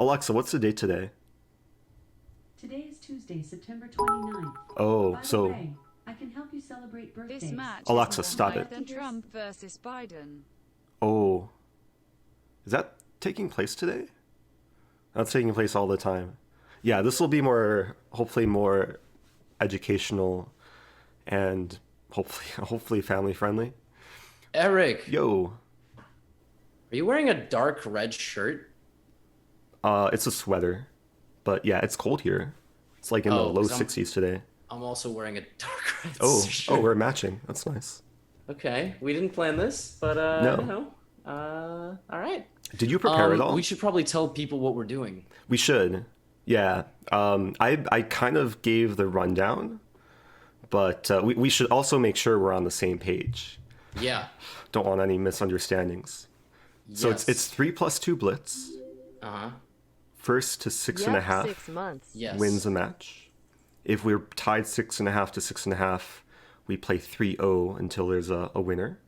Alexa, what's the date today? Today is Tuesday, September 29th. Oh, By the so way, I can help you celebrate birthdays. This match Alexa, is more stop hype it. than Trump versus Biden. Oh, is that taking place today? That's taking place all the time. Yeah, this will be more, hopefully more educational and hopefully family friendly. Eric, Yo, are you wearing a dark red shirt? it's a sweater, but yeah, it's cold here. It's like in the low 'Cause 60s today. I'm also wearing a dark red Oh, shirt. we're matching. That's nice. Okay, we didn't plan this, but No. you know, all right. Did you prepare it all? We should probably tell people what we're doing. We should. Yeah. I kind of gave the rundown, but we should also make sure we're on the same page. Yeah. Don't want any misunderstandings. So Yes. it's 3+2 blitz. Uh-huh. First to 6.5 6 months. Yes. wins a match. If we're tied 6.5 to 6.5, we play 3-0 until there's a winner.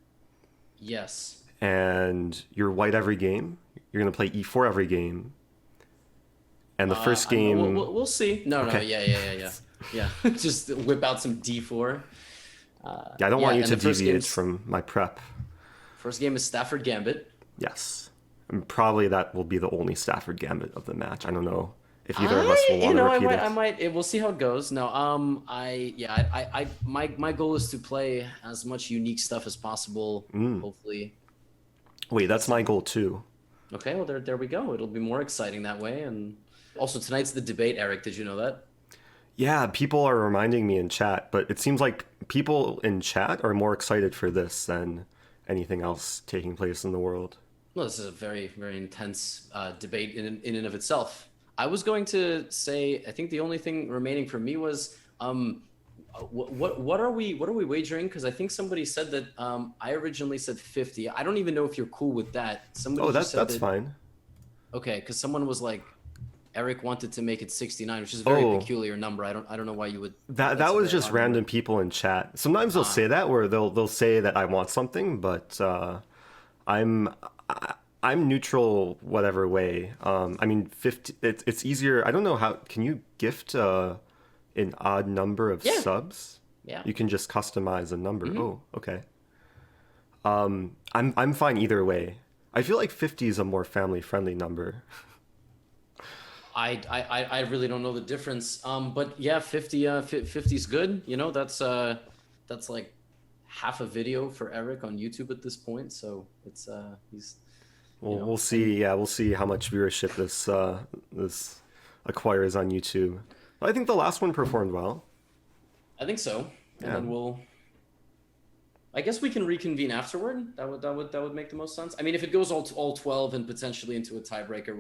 Yes. And you're white every game. You're gonna play E4 every game. And the first I don't know, game. we'll see. No, Okay. yeah. Just whip out some D4. Yeah, I don't want you and to the first deviate game's- from my prep. First game is Stafford Gambit. Yes. And probably that will be the only Stafford Gambit of the match. I don't know if either of us will want to repeat I it. might. We'll see how it goes. No, my goal is to play as much unique stuff as possible. Hopefully. Wait, that's my goal too. Okay, well there we go. It'll be more exciting that way. And also tonight's the debate. Eric, did you know that? Yeah, people are reminding me in chat, but it seems like people in chat are more excited for this than anything else taking place in the world. Well, this is a very, very intense debate in and of itself. I was going to say, I think the only thing remaining for me was, what are we wagering? Because I think somebody said that I originally said 50. I don't even know if you're cool with that. Somebody Oh, just said that's that, fine. Okay, because someone was like, Eric wanted to make it 69, which is a very Oh. peculiar number. I don't know why you would. That that's a was very just odd random number. people in chat. Sometimes they'll say that where they'll say that I want something, but I'm neutral whatever way. I mean 50. It's easier. I don't know how. Can you gift an odd number of Yeah. subs? Yeah. You can just customize a number. Oh, okay. I'm fine either way. I feel like 50 is a more family friendly number. I really don't know the difference. But yeah, 50 is good. You know, that's like half a video for Eric on YouTube at this point. So it's he's. Well, know, we'll see. Yeah, we'll see how much viewership this acquires on YouTube. But I think the last one performed well. I think so. And Yeah. then I guess we can reconvene afterward. That would make the most sense. I mean, if it goes all 12 and potentially into a tiebreaker,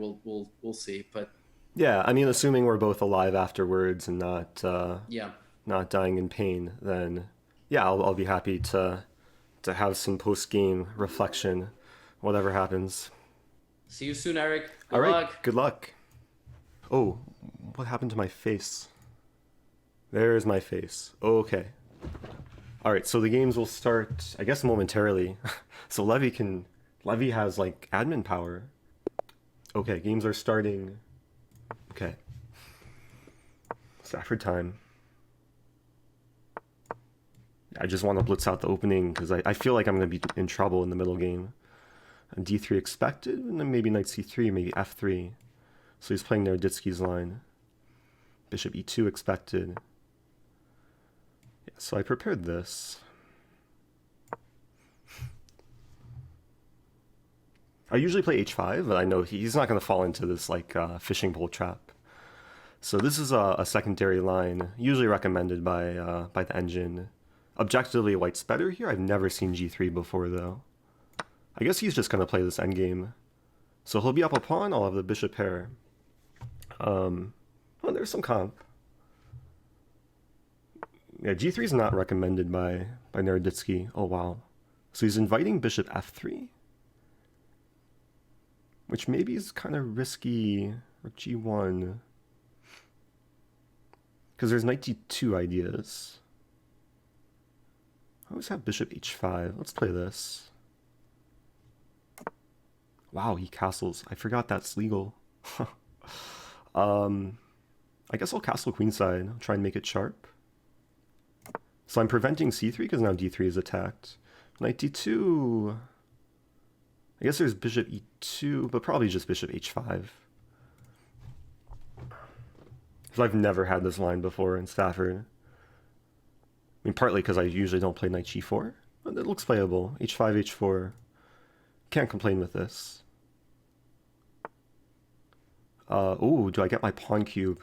we'll see. But Yeah, I mean, assuming we're both alive afterwards and yeah. not dying in pain, then yeah, I'll be happy to have some post game reflection, whatever happens. See you soon, Eric. Good All right, luck. good luck. Oh, what happened to my face? There's my face. Okay. All right, so the games will start, I guess, momentarily. So Levy has like admin power. Okay, games are starting. Okay. Stafford time. I just want to blitz out the opening because I feel like I'm going to be in trouble in the middle game. And D3 expected, and then maybe knight C3, maybe F3. So he's playing Naroditsky's line. Bishop E2 expected. Yeah, so I prepared this. I usually play H5, but I know he's not going to fall into this like fishing pole trap. So this is a secondary line, usually recommended by the engine. Objectively, white's better here. I've never seen G3 before, though. I guess he's just going to play this endgame. So he'll be up a pawn, I'll have the bishop pair. Oh, there's some comp. Yeah, G3 is not recommended by Naroditsky. Oh, wow. So he's inviting bishop F3. Which maybe is kind of risky. Rook G1. Because there's knight D2 ideas. I always have bishop H5. Let's play this. Wow, he castles. I forgot that's legal. I guess I'll castle queenside. I'll try and make it sharp. So I'm preventing c3 because now d3 is attacked. Knight d2. I guess there's bishop e2, but probably just bishop h5. Because I've never had this line before in Stafford. I mean, partly because I usually don't play knight g4, but it looks playable. h5, h4. Can't complain with this. Ooh, do I get my pawn cube?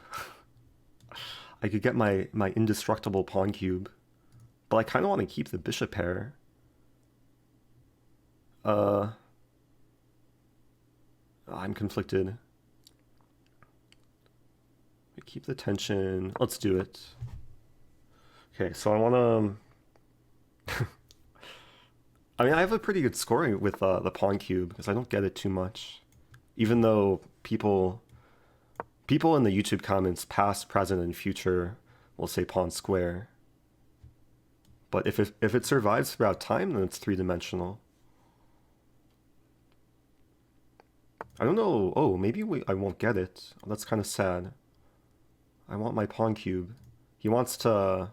I could get my indestructible pawn cube. But I kind of want to keep the bishop pair. I'm conflicted. Keep the tension. Let's do it. Okay, so I want to... I mean, I have a pretty good scoring with the pawn cube because I don't get it too much. Even though people in the YouTube comments, past, present, and future, will say pawn square. But if it survives throughout time, then it's three-dimensional. I don't know. Oh, maybe I won't get it. That's kind of sad. I want my pawn cube. He wants to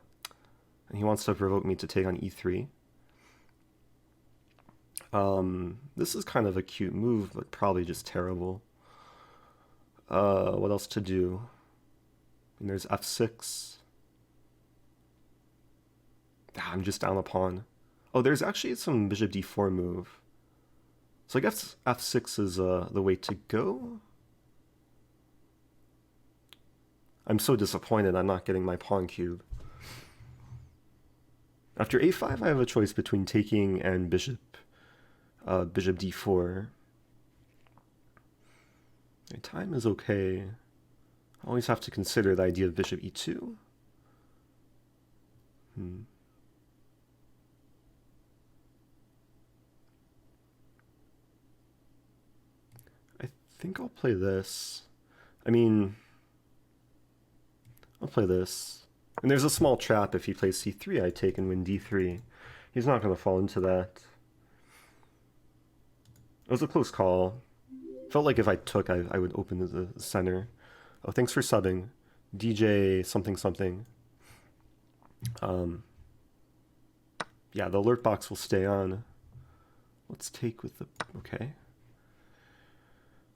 provoke me to take on e3. This is kind of a cute move, but probably just terrible. What else to do? And there's f6. I'm just down a pawn. Oh, there's actually some bishop d4 move. So I guess f6 is the way to go. I'm so disappointed I'm not getting my pawn cube. After a5, I have a choice between taking and bishop d4. My time is okay. I always have to consider the idea of bishop e2. I think I'll play this. I mean, I'll play this. And there's a small trap if he plays c3, I take and win d3. He's not going to fall into that. It was a close call. Felt like if I took, I would open the center. Oh, thanks for subbing. DJ something something. Yeah, the alert box will stay on. Let's take with the... Okay.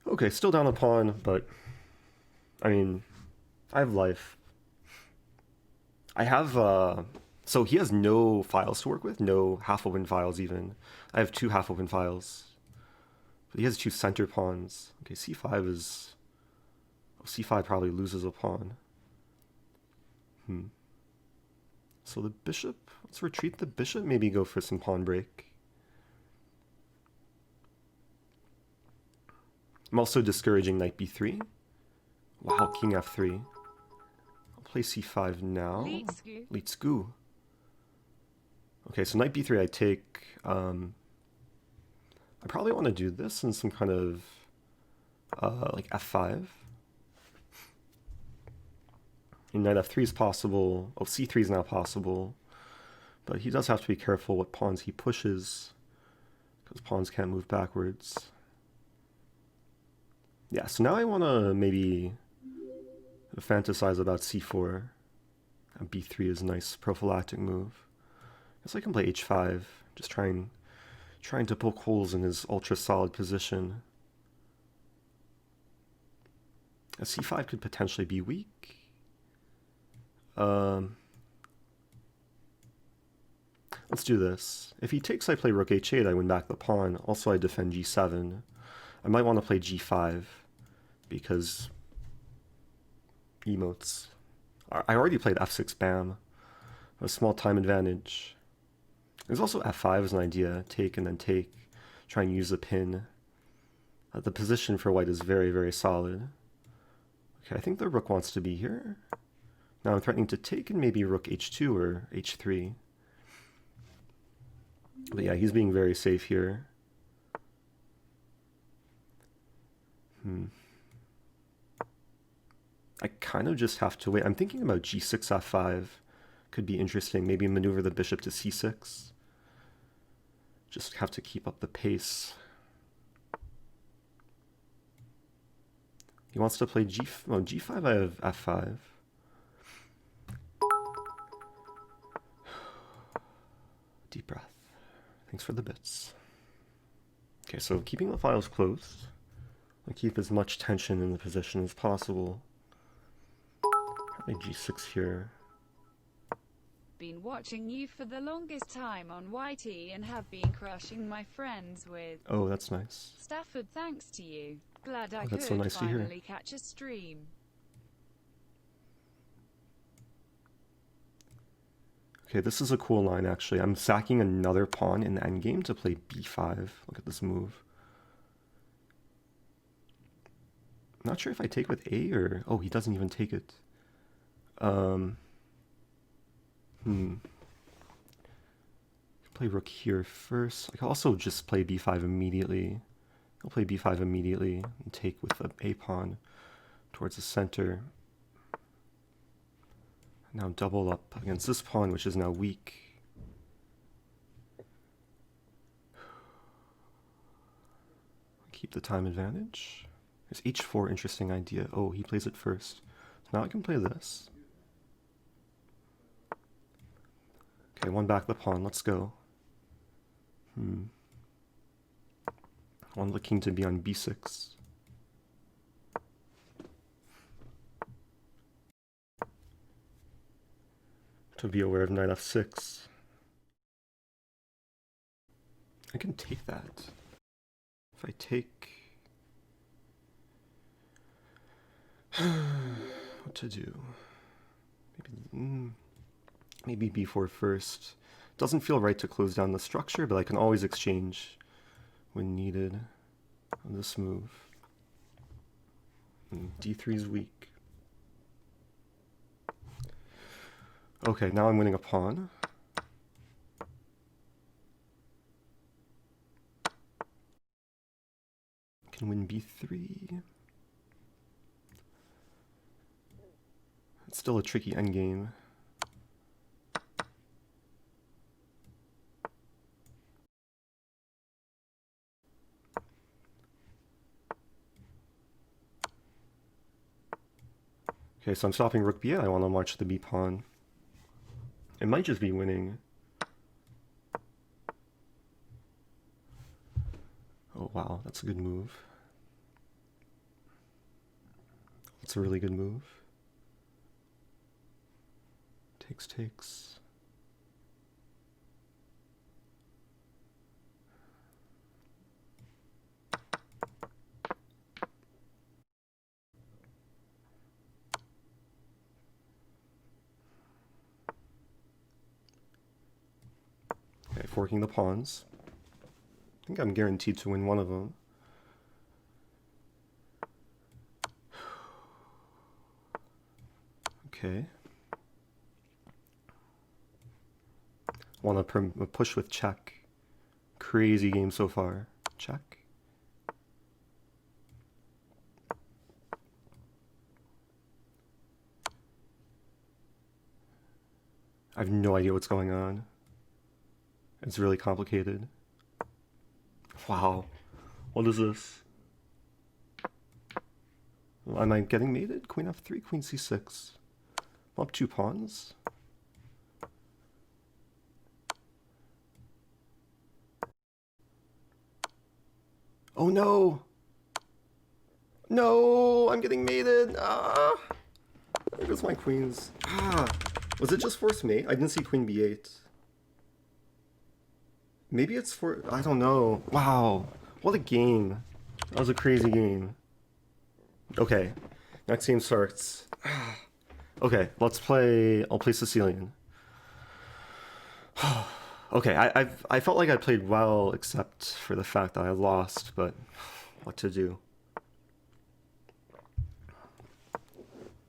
Okay, still down a pawn, but... I mean, I have life. I have... So he has no files to work with, no half-open files even. I have 2 half-open files. But he has 2 center pawns. Okay, c5 is... Oh, c5 probably loses a pawn. So the bishop... Let's retreat the bishop, maybe go for some pawn break. I'm also discouraging knight b3. Wow, king f3. I'll play c5 now. Let's go. Okay, so knight b3 I take. I probably want to do this in some kind of like f5. And knight f3 is possible. Oh, c3 is now possible. But he does have to be careful what pawns he pushes, because pawns can't move backwards. Yeah, so now I want to maybe fantasize about c4. And b3 is a nice prophylactic move. I guess I can play h5, just trying to poke holes in his ultra solid position. A c5 could potentially be weak. Let's do this. If he takes, I play rook h8, I win back the pawn. Also, I defend g7. I might want to play g5, because emotes. I already played f6 bam. A small time advantage. There's also f5 as an idea. Take and then take. Try and use the pin. The position for white is very, very solid. Okay, I think the rook wants to be here. Now I'm threatening to take and maybe rook h2 or h3. But yeah, he's being very safe here. I kind of just have to wait. I'm thinking about g6 f5. Could be interesting. Maybe maneuver the bishop to c6. Just have to keep up the pace. He wants to play G5, I have F5. Deep breath. Thanks for the bits. Okay, so keeping the files closed. I'll keep as much tension in the position as possible. Probably G6 here. Been watching you for the longest time on YT and have been crushing my friends with. Oh, that's nice. Stafford, thanks to you. Glad I That's could so nice to hear. finally catch a stream. Okay, this is a cool line actually. I'm sacking another pawn in the endgame to play b5. Look at this move. Not sure if I take with A or... Oh, he doesn't even take it. Play rook here first. I can also just play b5 immediately. I'll play b5 immediately and take with the A pawn towards the center. Now double up against this pawn, which is now weak. Keep the time advantage. There's h4, interesting idea. Oh, he plays it first. So now I can play this. Okay, one back the pawn. Let's go. I want the king to be on b6. To be aware of knight f6. I can take that. If I take... what to do? Maybe b4 first. Doesn't feel right to close down the structure, but I can always exchange when needed on this move. d3 is weak. Okay, now I'm winning a pawn. Can win b3. It's still a tricky endgame. Okay, so I'm stopping rook b8. I want to march the b pawn. It might just be winning. Oh wow, that's a good move. That's a really good move. Takes. Okay, forking the pawns. I think I'm guaranteed to win one of them. Okay. Want to push with check. Crazy game so far. Check. I have no idea what's going on. It's really complicated. Wow. What is this? Am I getting mated? Queen f3, queen c6. I'm up 2 pawns. Oh no! No! I'm getting mated! Ah! There goes my queens. Ah! Was it just forced mate? I didn't see queen b8. Maybe it's for... I don't know. Wow. What a game. That was a crazy game. Okay. Next game starts. Okay, let's play... I'll play Sicilian. Okay, I felt like I played well, except for the fact that I lost, but what to do?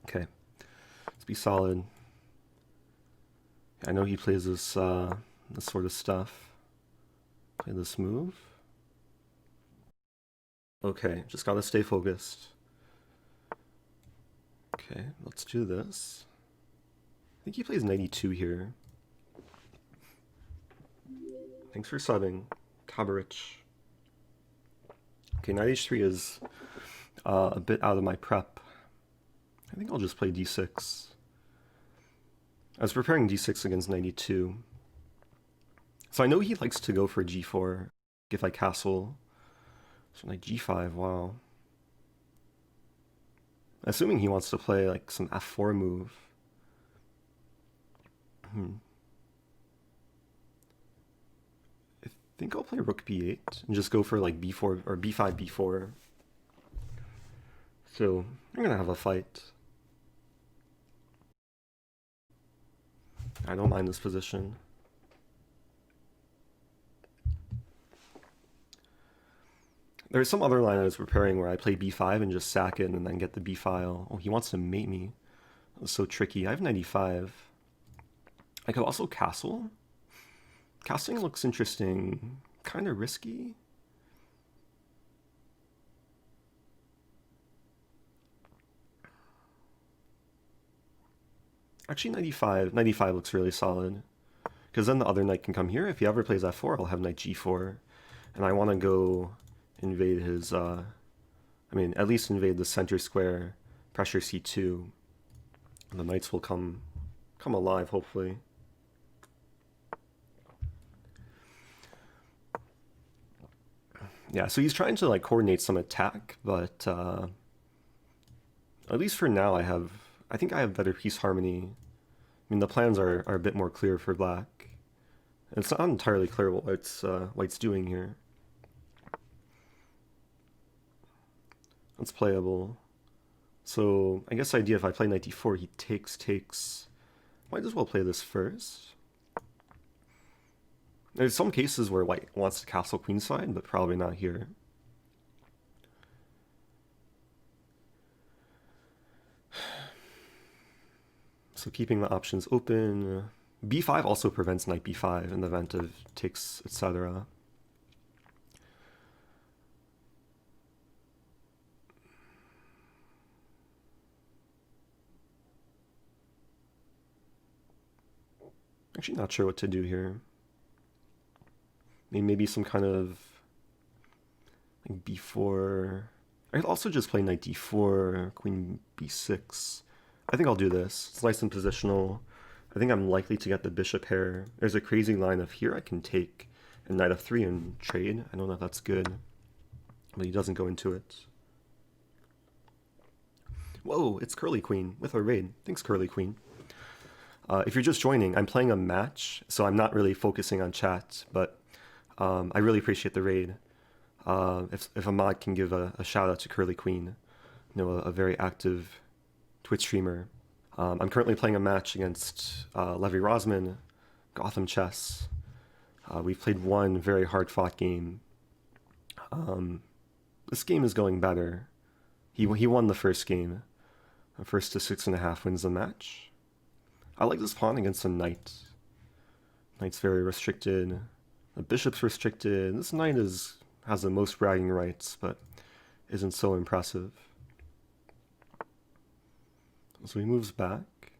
Okay, let's be solid. I know he plays this this sort of stuff. Play this move. Okay, just gotta stay focused. Okay, let's do this. I think he plays knight e2 here. Thanks for subbing, Kabarich. Okay, knight h3 is a bit out of my prep. I think I'll just play d6. I was preparing d6 against 92. So I know he likes to go for g4 if I castle. So like g5, wow. Assuming he wants to play like some f4 move. I think I'll play rook b8 and just go for like b4 or b5, b4. So I'm gonna have a fight. I don't mind this position. There's some other line I was preparing where I play b5 and just sack it and then get the b file. Oh, he wants to mate me. That was so tricky. I have 95. I could also castle. Castling looks interesting. Kind of risky. Actually, 95 looks really solid. Because then the other knight can come here. If he ever plays f4, I'll have knight g4. And I want to go invade his, I mean, at least invade the center square, pressure c2. And the knights will come alive, hopefully. Yeah, so he's trying to like coordinate some attack, but at least for now I think I have better piece harmony. I mean, the plans are a bit more clear for black. It's not entirely clear what white's doing here. It's playable. So I guess the idea if I play knight d4, he takes. Might as well play this first. There's some cases where white wants to castle queenside, but probably not here. So keeping the options open. b5 also prevents knight b5 in the event of takes, etc. Actually not sure what to do here. Maybe some kind of like b4. I could also just play knight d4, queen b6. I think I'll do this. It's nice and positional. I think I'm likely to get the bishop pair. There's a crazy line of here I can take and knight f3 and trade. I don't know if that's good, but he doesn't go into it. Whoa, it's Curly Queen with a raid. Thanks, Curly Queen. If you're just joining, I'm playing a match, so I'm not really focusing on chat, but I really appreciate the raid. If a mod can give a shout out to Curly Queen, you know, a very active Twitch streamer. I'm currently playing a match against Levy Rozman, Gotham chess. We've played one very hard-fought game. This game is going better. He won the first game. First to 6.5 wins the match. I like this pawn against a knight. Knight's very restricted. The bishop's restricted. This knight has the most bragging rights, but isn't so impressive. So he moves back.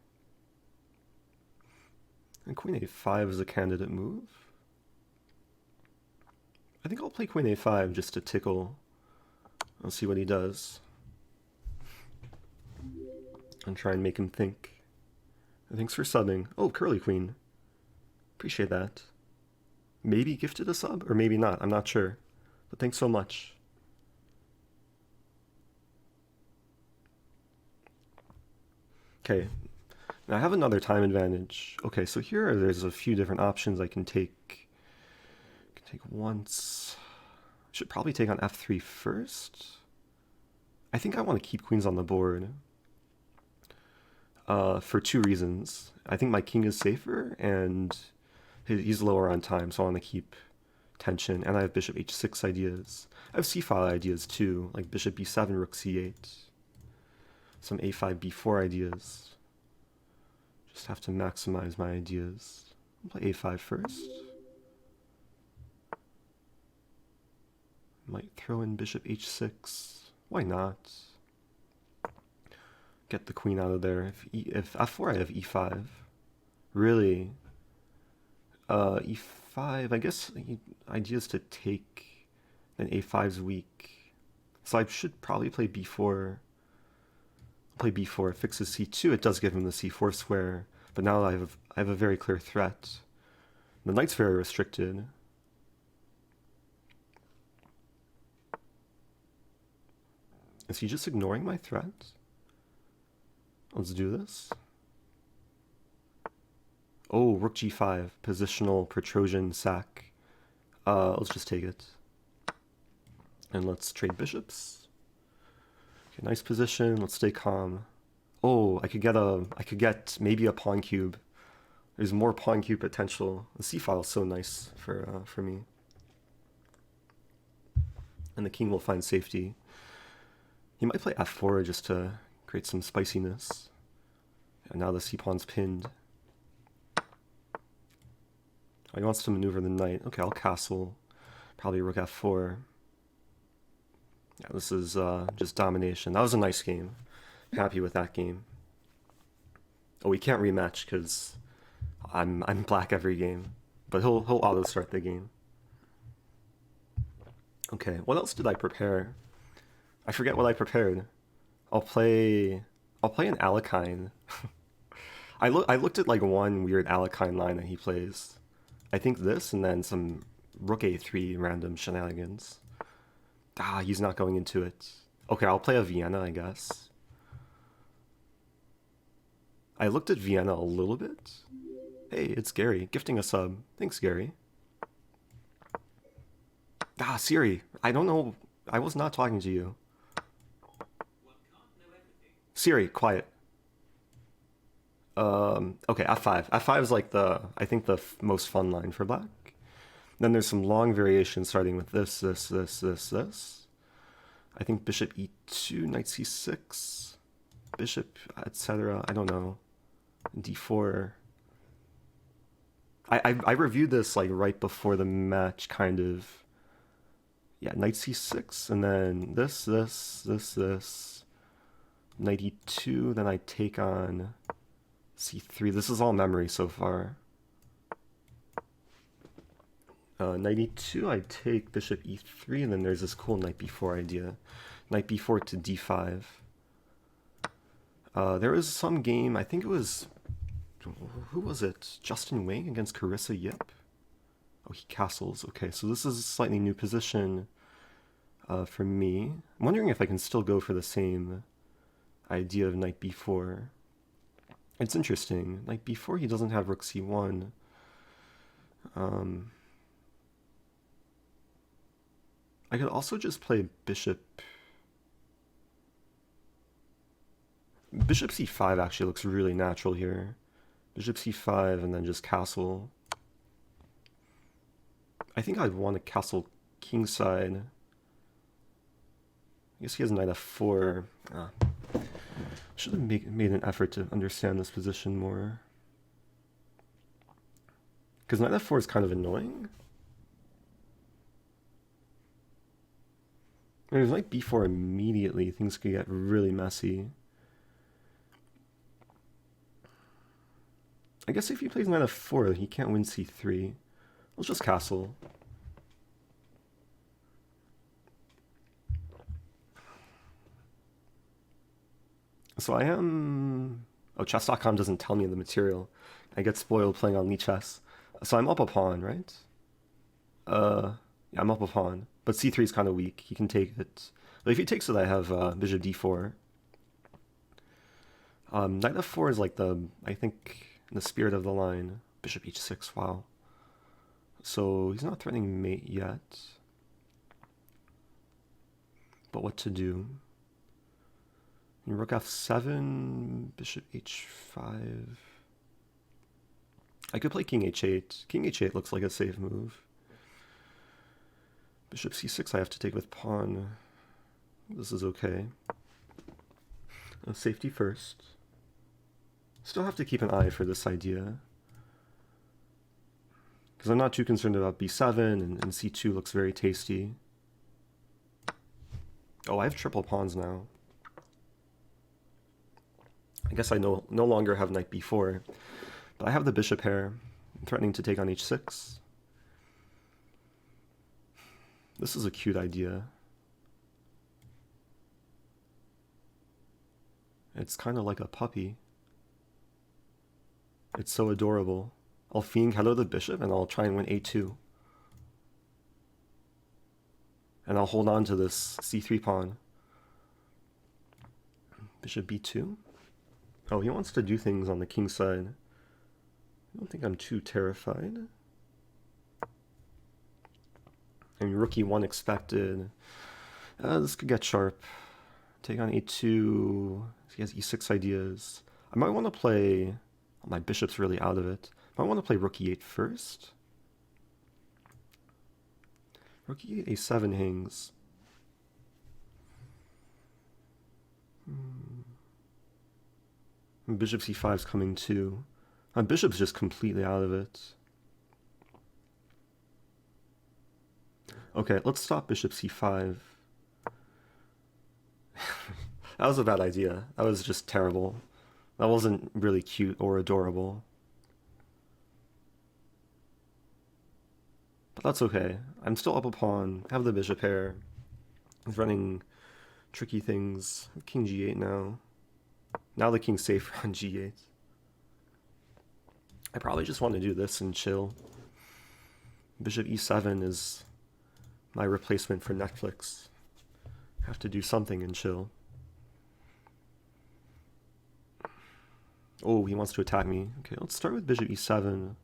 And queen a5 is a candidate move. I think I'll play queen a5 just to tickle. I'll see what he does. And try and make him think. And thanks for subbing. Oh, Curly Queen. Appreciate that. Maybe gifted a sub, or maybe not. I'm not sure. But thanks so much. Okay. Now I have another time advantage. Okay, so here there's a few different options I can take. I can take once. Should probably take on f3 first. I think I want to keep queens on the board. For two reasons. I think my king is safer, and he's lower on time, so I want to keep tension. And I have bishop h6 ideas. I have c-file ideas too, like bishop b7, rook c8. Some a5, b4 ideas. Just have to maximize my ideas. I'll play a5 first. Might throw in bishop h6. Why not? Get the queen out of there. If f4, I have e5. Really? E5, I guess ideas to take, and a5's weak. So I should probably play b4. Play b4, fixes c2. It does give him the c4 square, but now I have a very clear threat. The knight's very restricted. Is he just ignoring my threat? Let's do this. Oh, rook g5, positional Petrosian sack. Let's just take it. And let's trade bishops. Okay, nice position. Let's stay calm. Oh, I could get maybe a pawn cube. There's more pawn cube potential. The c file is so nice for me. And the king will find safety. He might play f4 just to create some spiciness. And now the c-pawn's pinned. Oh, he wants to maneuver the knight. Okay, I'll castle. Probably rook f4. Yeah, this is just domination. That was a nice game. Happy with that game. Oh, we can't rematch because I'm black every game. But he'll auto start the game. Okay, what else did I prepare? I forget what I prepared. I'll play an Alekhine. I looked at like one weird Alekhine line that he plays. I think this and then some rook a3 random shenanigans. Ah, he's not going into it. Okay, I'll play a Vienna, I guess. I looked at Vienna a little bit. Hey, it's Gary, gifting a sub. Thanks, Gary. Ah, Siri, I don't know. I was not talking to you. Siri, quiet. Okay, f5. f5 is like I think the most fun line for black. Then there's some long variations starting with this. I think bishop e2, knight c6, bishop, etc. I don't know. d4. I reviewed this like right before the match, kind of. Yeah, knight c6, and then this, knight e2, then I take on c3. This is all memory so far. Knight e2, I take bishop e3, and then there's this cool knight b4 idea. Knight b4 to d5. There was some game, I think it was, who was it? Justin Wang against Carissa Yip? Oh, he castles. Okay, so this is a slightly new position for me. I'm wondering if I can still go for the same idea of knight b4. It's interesting. Knight b4, he doesn't have rook c1. I could also just play bishop. Bishop c5 actually looks really natural here. Bishop c5 and then just castle. I think I'd want to castle kingside. I guess he has knight f4. Should have made an effort to understand this position more. Because knight f4 is kind of annoying. There's knight b4 immediately. Things could get really messy. I guess if he plays knight f4, he can't win c3. Let's just castle. So I am... Oh, chess.com doesn't tell me the material. I get spoiled playing on Lichess. So I'm up a pawn, right? Yeah, I'm up a pawn. But c3 is kind of weak. He can take it. But if he takes it, I have bishop d4. Knight f4 is like I think, the spirit of the line. Bishop h6, wow. So he's not threatening mate yet. But what to do? Rook f7, bishop h5. I could play king h8. King h8 looks like a safe move. Bishop c6 I have to take with pawn. This is okay. Safety first. Still have to keep an eye for this idea. Because I'm not too concerned about b7, and c2 looks very tasty. Oh, I have triple pawns now. I guess I no longer have knight b4, but I have the bishop pair. I'm threatening to take on h6. This is a cute idea. It's kind of like a puppy. It's so adorable. I'll fiend hello the bishop and I'll try and win a2. And I'll hold on to this c3 pawn. Bishop b2. Oh, he wants to do things on the king side. I don't think I'm too terrified. I mean, rook e1 expected. This could get sharp. Take on a2. He has e6 ideas. I might want to play... Oh, my bishop's really out of it. I might want to play rook e8 first. Rook e8, a7 hangs. Bishop c5 is coming too. My bishop's just completely out of it. Okay, let's stop bishop c5. That was a bad idea. That was just terrible. That wasn't really cute or adorable. But that's okay. I'm still up a pawn. I have the bishop pair. He's running tricky things. King g8 now. Now the king's safe on g8. I probably just want to do this and chill. Bishop e7 is my replacement for Netflix. Have to do something and chill. Oh, he wants to attack me. Okay, let's start with bishop e7.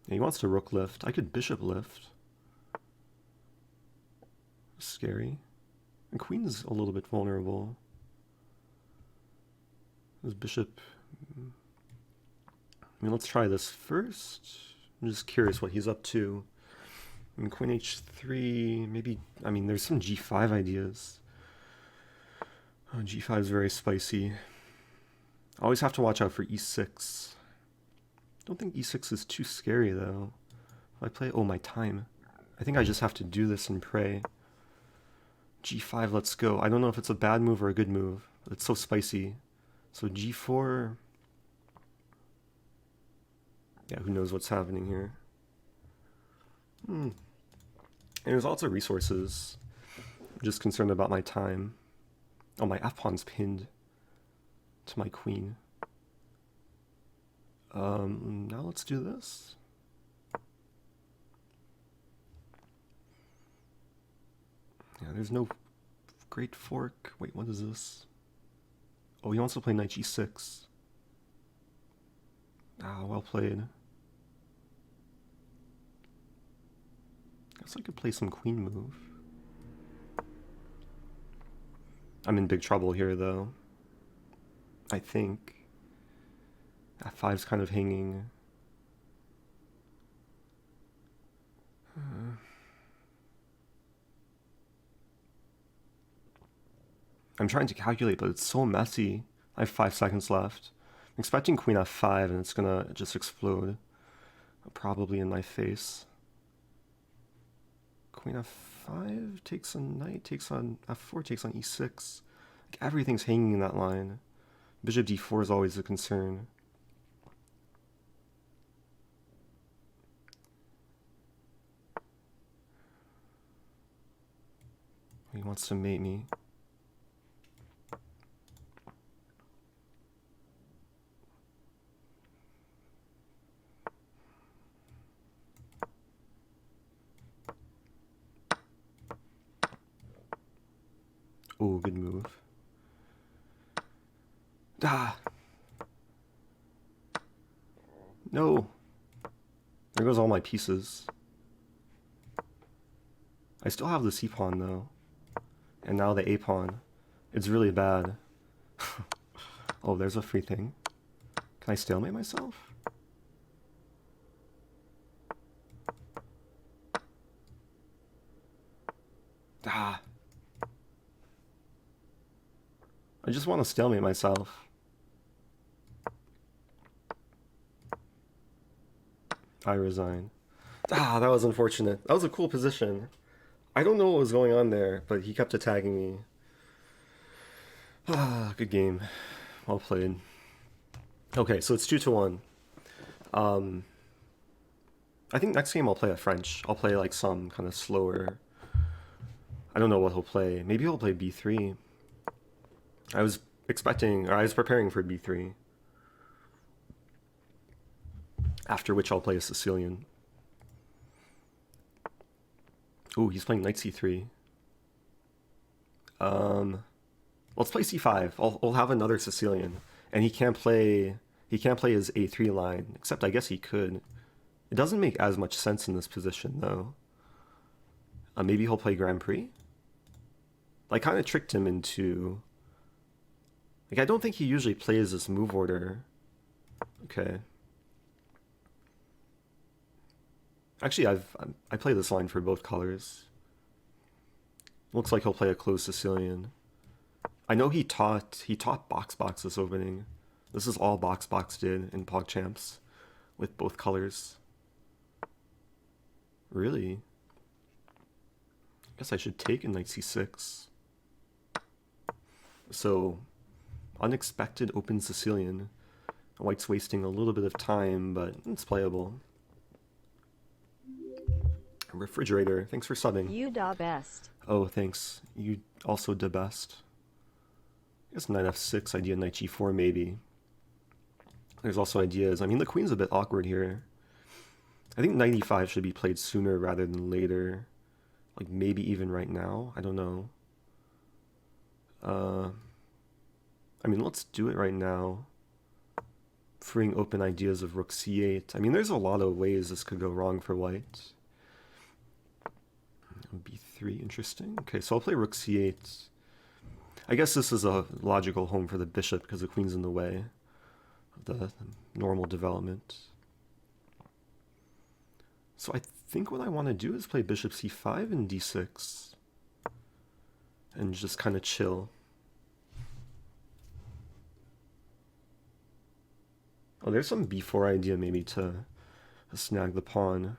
Yeah, he wants to rook lift. I could bishop lift. Scary. And queen's a little bit vulnerable. This bishop... I mean, let's try this first. I'm just curious what he's up to. I mean, queen h3, maybe... I mean, there's some g5 ideas. Oh, g5 is very spicy. I always have to watch out for e6. Don't think e6 is too scary, though. If I play... Oh, my time. I think I just have to do this and pray. g5, let's go. I don't know if it's a bad move or a good move, but it's so spicy. So g4... Yeah, who knows what's happening here. And there's lots of resources. I'm just concerned about my time. Oh, my f-pawn's pinned to my queen. Now let's do this. Yeah, there's no great fork. Wait, what is this? Oh, he wants to play knight g6. Ah, well played. Guess I could play some queen move. I'm in big trouble here, though. I think. f5's kind of hanging. I'm trying to calculate, but it's so messy. I have 5 seconds left. I'm expecting queen f5, and it's gonna just explode. Probably in my face. Queen f5 takes on knight, takes on f4, takes on e6. Like, everything's hanging in that line. Bishop d4 is always a concern. He wants to mate me. Oh, good move. Ah! No! There goes all my pieces. I still have the c-pawn, though. And now the a-pawn. It's really bad. Oh, there's a free thing. Can I stalemate myself? Ah! I just want to stalemate myself. I resign. Ah, that was unfortunate. That was a cool position. I don't know what was going on there, but he kept attacking me. Ah, good game. Well played. Okay, so it's 2-1. I think next game I'll play a French. I'll play like some kind of slower I don't know what he'll play. Maybe he'll play b3. I was expecting, or I was preparing for b3. After which I'll play a Sicilian. Ooh, he's playing knight c3. Let's play c5. I'll have another Sicilian, and he can't play his a3 line. Except I guess he could. It doesn't make as much sense in this position though. Maybe he'll play Grand Prix. I kind of tricked him into. Like, I don't think he usually plays this move order. Okay. Actually, I play this line for both colors. Looks like he'll play a closed Sicilian. I know he taught box this opening. This is all box did in PogChamps with both colors. Really? I guess I should take in knight c6. So, unexpected open Sicilian. White's wasting a little bit of time, but it's playable. Refrigerator, thanks for subbing. You da best. Oh, thanks. You also da best. I guess knight f6, idea knight g4 maybe. There's also ideas. I mean, the queen's a bit awkward here. I think knight e5 should be played sooner rather than later. Like, maybe even right now. I don't know. I mean, let's do it right now. Freeing open ideas of rook c8. I mean, there's a lot of ways this could go wrong for white. b3, interesting. Okay, so I'll play rook c8. I guess this is a logical home for the bishop because the queen's in the way of the normal development. So I think what I want to do is play bishop c5 and d6. And just kind of chill. Oh, there's some b4 idea maybe to snag the pawn.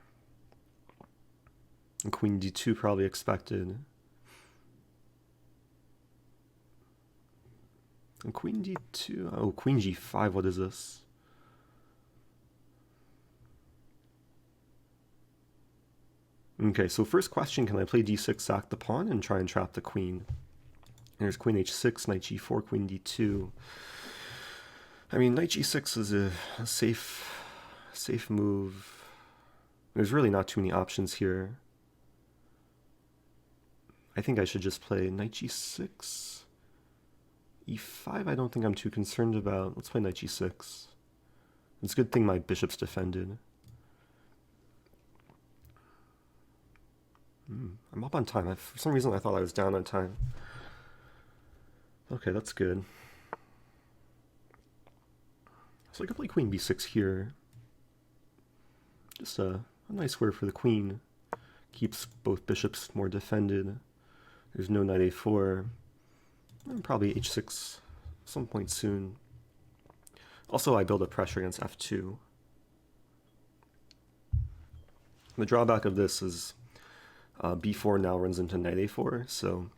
And queen d2 probably expected. And queen d2, oh, queen g5, what is this? Okay, so first question, can I play d6, sack the pawn, and try and trap the queen? There's queen h6, knight g4, queen d2. I mean, knight g6 is a safe move. There's really not too many options here. I think I should just play knight g6. e5 I don't think I'm too concerned about. Let's play knight g6. It's a good thing my bishop's defended. I'm up on time. For some reason I thought I was down on time. Okay, that's good. So I could play queen b6 here. Just a nice square for the queen. Keeps both bishops more defended. There's no knight a4. And probably h6 some point soon. Also, I build up pressure against f2. The drawback of this is b4 now runs into knight a4, so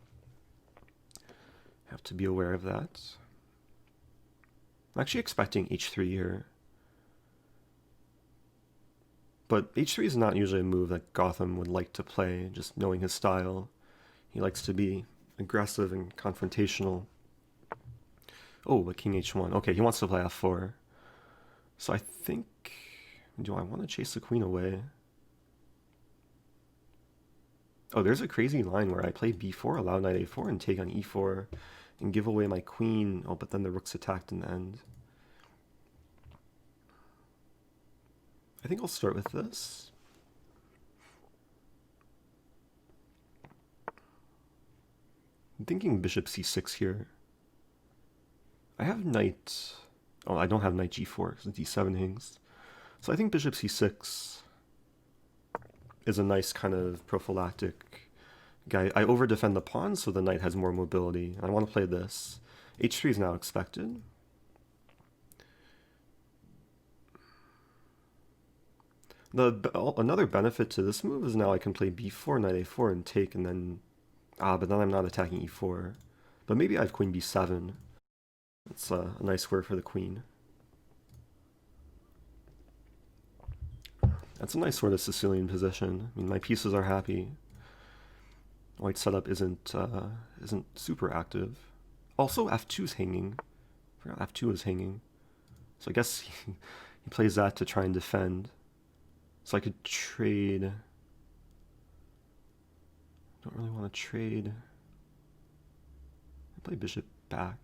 have to be aware of that. I'm actually expecting h3 here. But h3 is not usually a move that Gotham would like to play, just knowing his style. He likes to be aggressive and confrontational. Oh, but king h1. Okay, he wants to play f4. So I think... do I want to chase the queen away? Oh, there's a crazy line where I play b4, allow knight a4, and take on e4, and give away my queen. Oh, but then the rook's attacked in the end. I think I'll start with this. I'm thinking bishop c6 here. I have knight... oh, I don't have knight g4 because d7 hangs. So I think bishop c6 is a nice kind of prophylactic guy. I over-defend the pawn so the knight has more mobility. I want to play this. h3 is now expected. Another benefit to this move is now I can play b4, knight a4, and take, and then... but then I'm not attacking e4. But maybe I have queen b7. It's a nice square for the queen. That's a nice sort of Sicilian position. I mean, my pieces are happy. White setup isn't super active. Also, f2's hanging. I forgot f2 is hanging. So I guess he plays that to try and defend. So I could trade. Don't really want to trade. I play bishop back.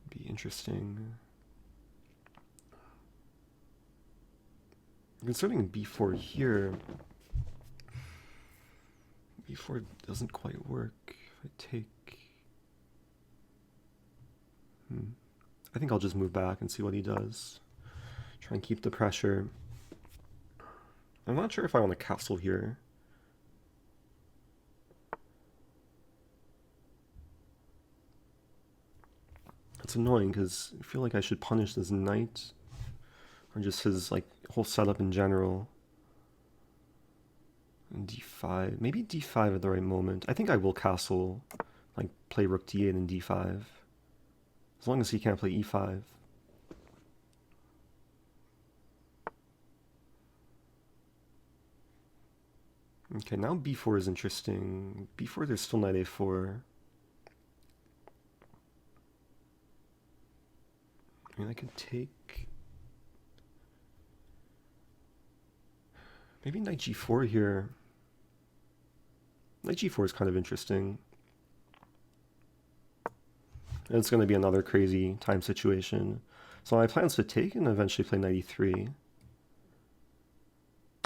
Be interesting. Concerning b4 here, b4 doesn't quite work. If I take, I think I'll just move back and see what he does. Try and keep the pressure. I'm not sure if I want to castle here. It's annoying because I feel like I should punish this knight, or just his like whole setup in general. And d5, maybe d5 at the right moment. I think I will castle, like play rook d8 and d5, as long as he can't play e5. Okay, now b4 is interesting. b4, there's still knight a4. I mean, I could take maybe knight g4 here. Knight g4 is kind of interesting. And it's going to be another crazy time situation. So my plan's to take and eventually play knight e3.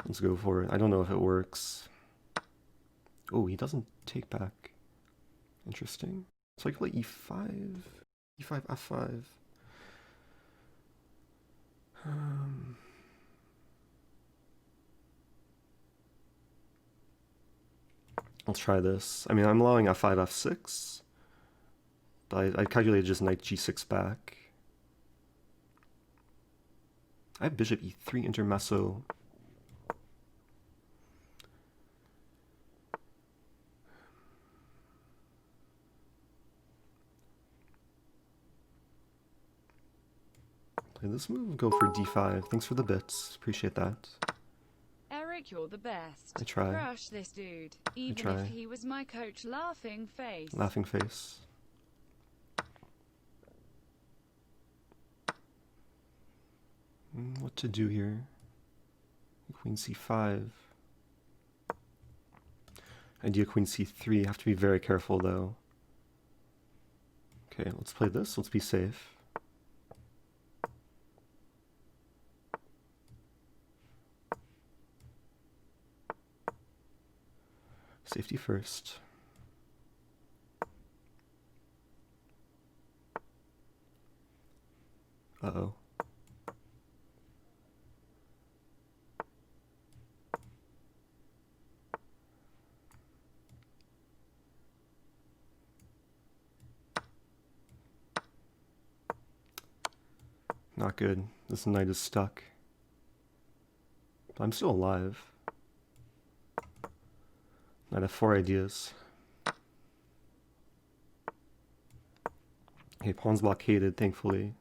Let's go for it. I don't know if it works. Oh, he doesn't take back. Interesting. So I can play e5, e5, f5. Let's try this. I mean, I'm allowing f5, f6, but I calculated just knight g6 back. I have bishop e3 intermezzo. Play this move, go for d5. Thanks for the bits. Appreciate that. Eric, you're the best. I try. Crush this dude. Even try. if he was my coach, laughing face. Laughing face. What to do here? Queen c5. Idea queen c3. Have to be very careful though. Okay, let's play this. Let's be safe. Safety first. Uh-oh. Not good. This knight is stuck. But I'm still alive. Knight f4 ideas. Okay, pawn's blockaded, thankfully.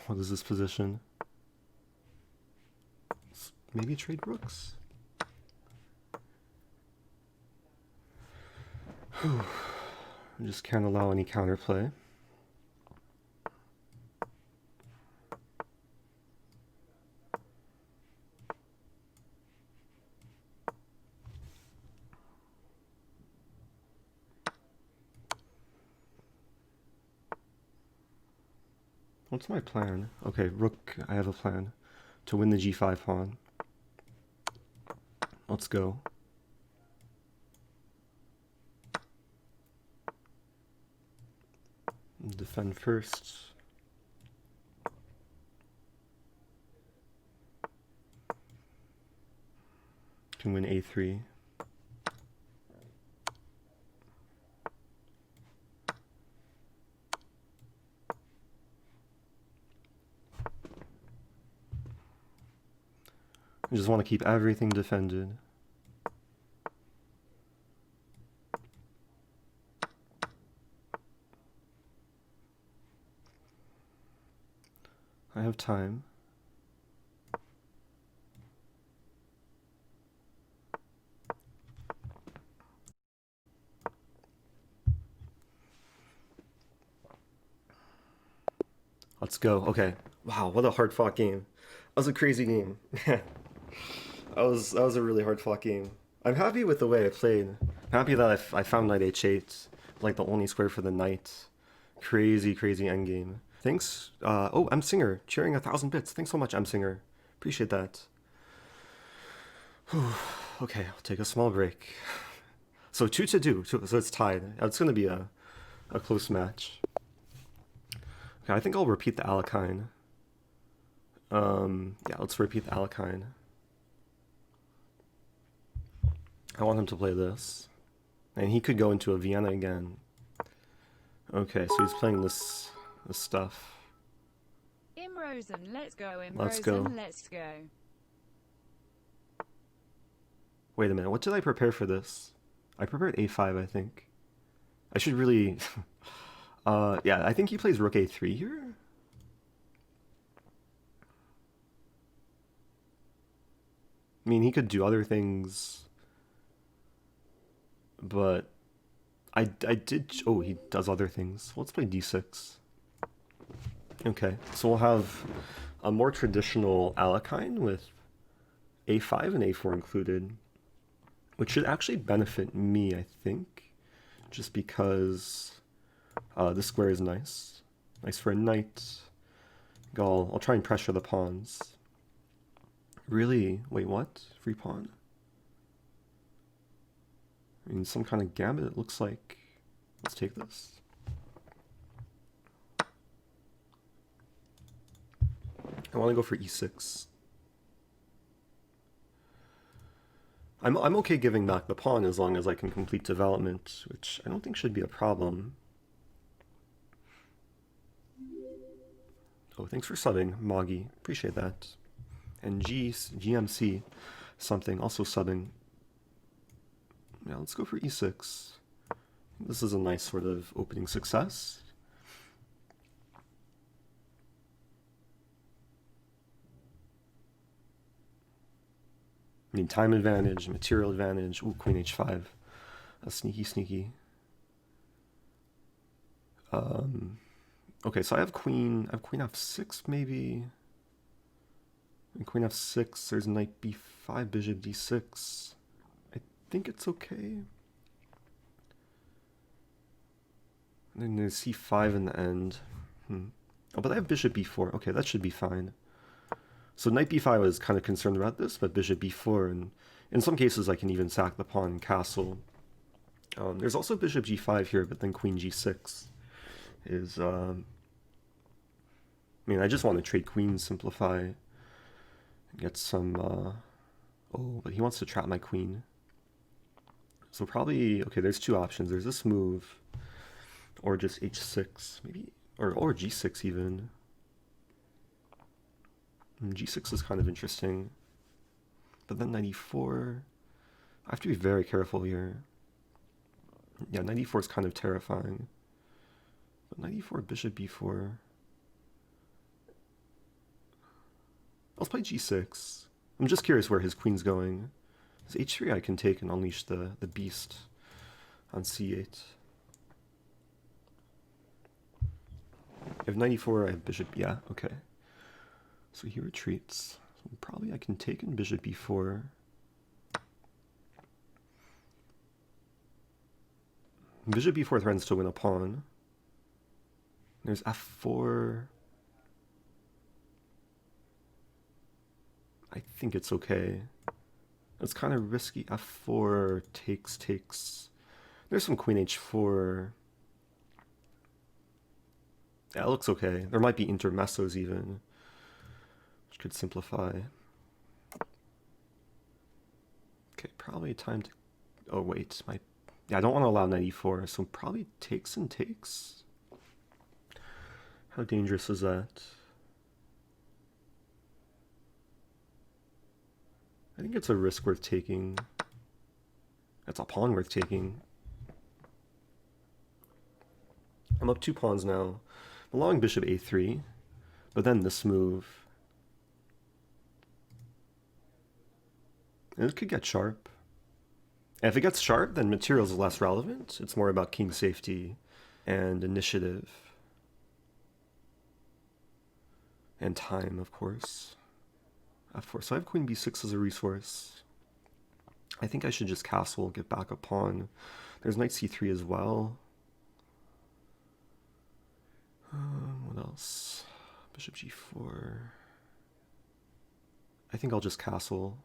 What is this position? Maybe trade rooks? I just can't allow any counterplay. What's my plan? Okay, rook, I have a plan. To win the g5 pawn. Let's go. Defend first. Can win a3. I just want to keep everything defended. I have time. let's go. Okay. Wow, what a hard fought game. That was a crazy game. that was a really hard fought game. I'm happy with the way I played. I'm happy that I found knight h8, like the only square for the knight. Crazy, crazy endgame. Thanks. Oh, M Singer, cheering 1,000 bits. Thanks so much, M Singer. Appreciate that. Whew. Okay, I'll take a small break. So 2-2, so it's tied. It's gonna be a close match. Okay, I think I'll repeat the Alekhine. Yeah, let's repeat the Alekhine. I want him to play this. And he could go into a Vienna again. Okay, so he's playing this stuff. Rosen, let's go. Let's go. Let's go. Wait a minute, what did I prepare for this? I prepared a5, I think. I should really... yeah, I think he plays rook a3 here? I mean, he could do other things, but I did... Oh, he does other things. Let's play d6. Okay, so we'll have a more traditional Alekhine with a5 and a4 included, which should actually benefit me, I think, just because this square is nice. Nice for a knight. I'll try and pressure the pawns. Really? Wait, what? Free pawn? I mean, some kind of gambit, it looks like. Let's take this. I want to go for e6. I'm okay giving back the pawn as long as I can complete development, which I don't think should be a problem. Oh, thanks for subbing, Moggy. Appreciate that. And GMC something, also subbing. Now let's go for e6. This is a nice sort of opening success. I mean, time advantage, material advantage. Ooh, queen h5. That's sneaky, sneaky. Okay, so I have queen f6 maybe. And queen f6, there's knight b5, bishop d6. I think it's okay. And then there's c5 in the end. Oh, but I have bishop b4. Okay, that should be fine. So knight b5 I was kind of concerned about this, but bishop b4, and in some cases I can even sack the pawn and castle. There's also bishop g5 here, but then queen g6 is... I mean, I just want to trade queens, simplify, and get some... Oh, but he wants to trap my queen. So probably... Okay, there's two options. There's this move, or just h6, maybe, or g6 even. G6 is kind of interesting, but then knight e4, I have to be very careful here. Yeah, knight e4 is kind of terrifying, but knight e4, bishop b4. Let's play g6. I'm just curious where his queen's going. His h3 I can take and unleash the beast on c8. If knight e4, I have bishop, yeah, okay. So he retreats. So probably I can take in bishop b4. Bishop b4 threatens to win a pawn. There's f4. I think it's okay. It's kind of risky. f4 takes. There's some queen h4. Yeah, it looks okay. There might be intermessos even, which could simplify. Okay, probably time to... Oh wait, yeah, I don't want to allow knight e4, so probably takes and takes. How dangerous is that? I think it's a risk worth taking. That's a pawn worth taking. I'm up 2 pawns now. I'm allowing bishop a3, but then this move. And it could get sharp. And if it gets sharp, then materials is less relevant. It's more about king safety and initiative. And time, of course. F4. So I have queen b6 as a resource. I think I should just castle, get back a pawn. There's knight c3 as well. What else? Bishop g4. I think I'll just castle.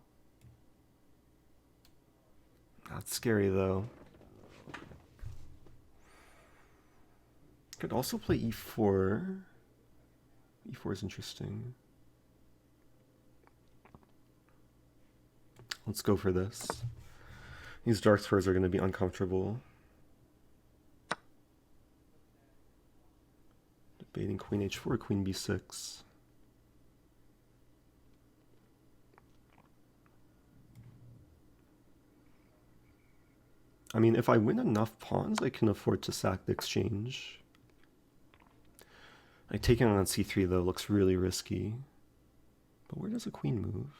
That's scary though. Could also play e4. e4 is interesting. Let's go for this. These dark squares are going to be uncomfortable. Debating queen h4, queen b6. I mean, if I win enough pawns, I can afford to sack the exchange. Like, taking on c3, though, looks really risky. But where does a queen move?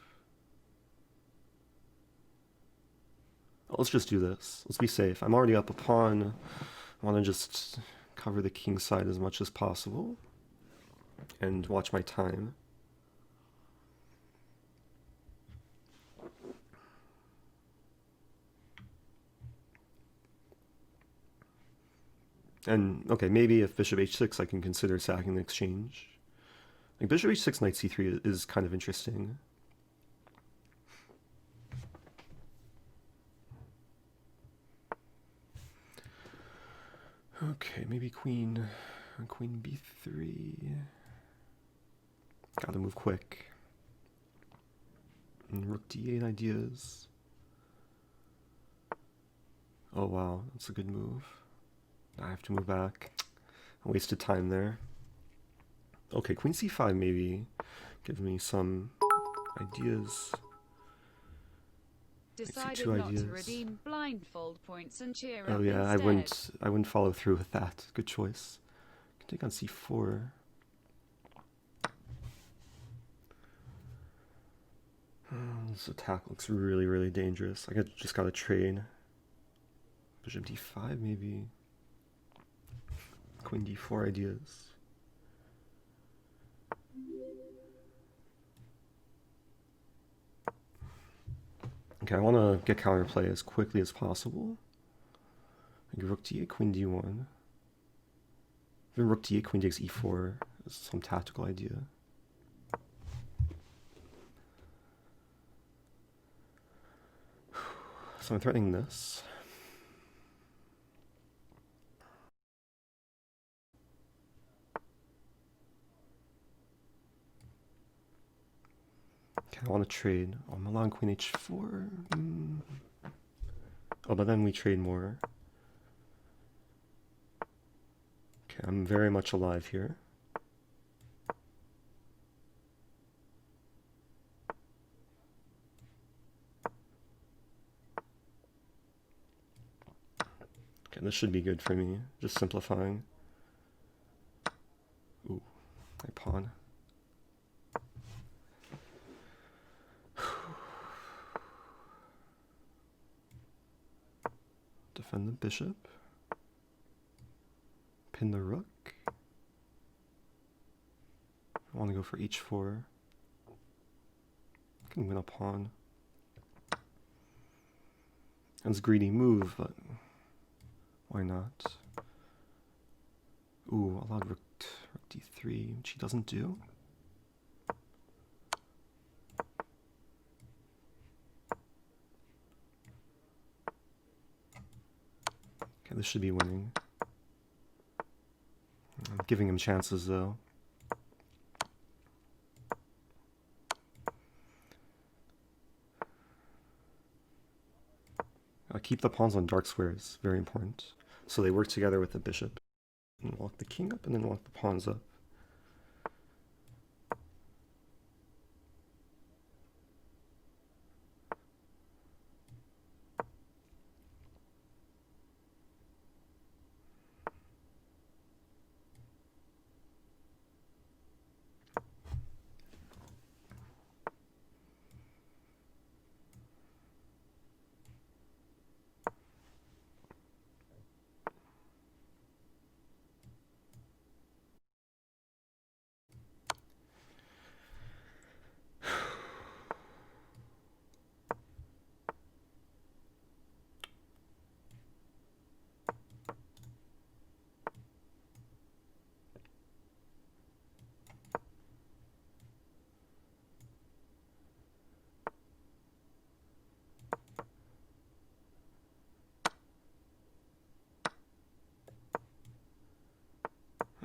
Oh, let's just do this. Let's be safe. I'm already up a pawn. I want to just cover the king side as much as possible. And watch my time. And, okay, maybe if bishop h6, I can consider sacking the exchange. Like, bishop h6, knight c3 is kind of interesting. Okay, maybe queen b3. Gotta move quick. And rook d8 ideas. Oh wow, that's a good move. I have to move back. I wasted time there. Okay, queen c5 maybe. Give me some ideas. Decided not to redeem blindfold points and cheer up Oh yeah, instead. I wouldn't follow through with that. Good choice. Can take on c4. This attack looks really, really dangerous. I just gotta trade. Bishop d5 maybe. Queen d4 ideas. Okay, I want to get counterplay as quickly as possible. Rook d8, queen d1. Even rook d8, queen takes e4 is some tactical idea. So I'm threatening this. Okay, I want to trade. Oh, I'm allowing queen h4. Oh, but then we trade more. Okay, I'm very much alive here. Okay, this should be good for me. Just simplifying. Ooh, I pawn. Defend the bishop. Pin the rook. I want to go for h4. I can win a pawn. That's a greedy move, but why not? Ooh, allowed rook d3, which he doesn't do. Okay, this should be winning. I'm giving him chances though. Keep the pawns on dark squares, very important. So they work together with the bishop. And walk the king up and then walk the pawns up.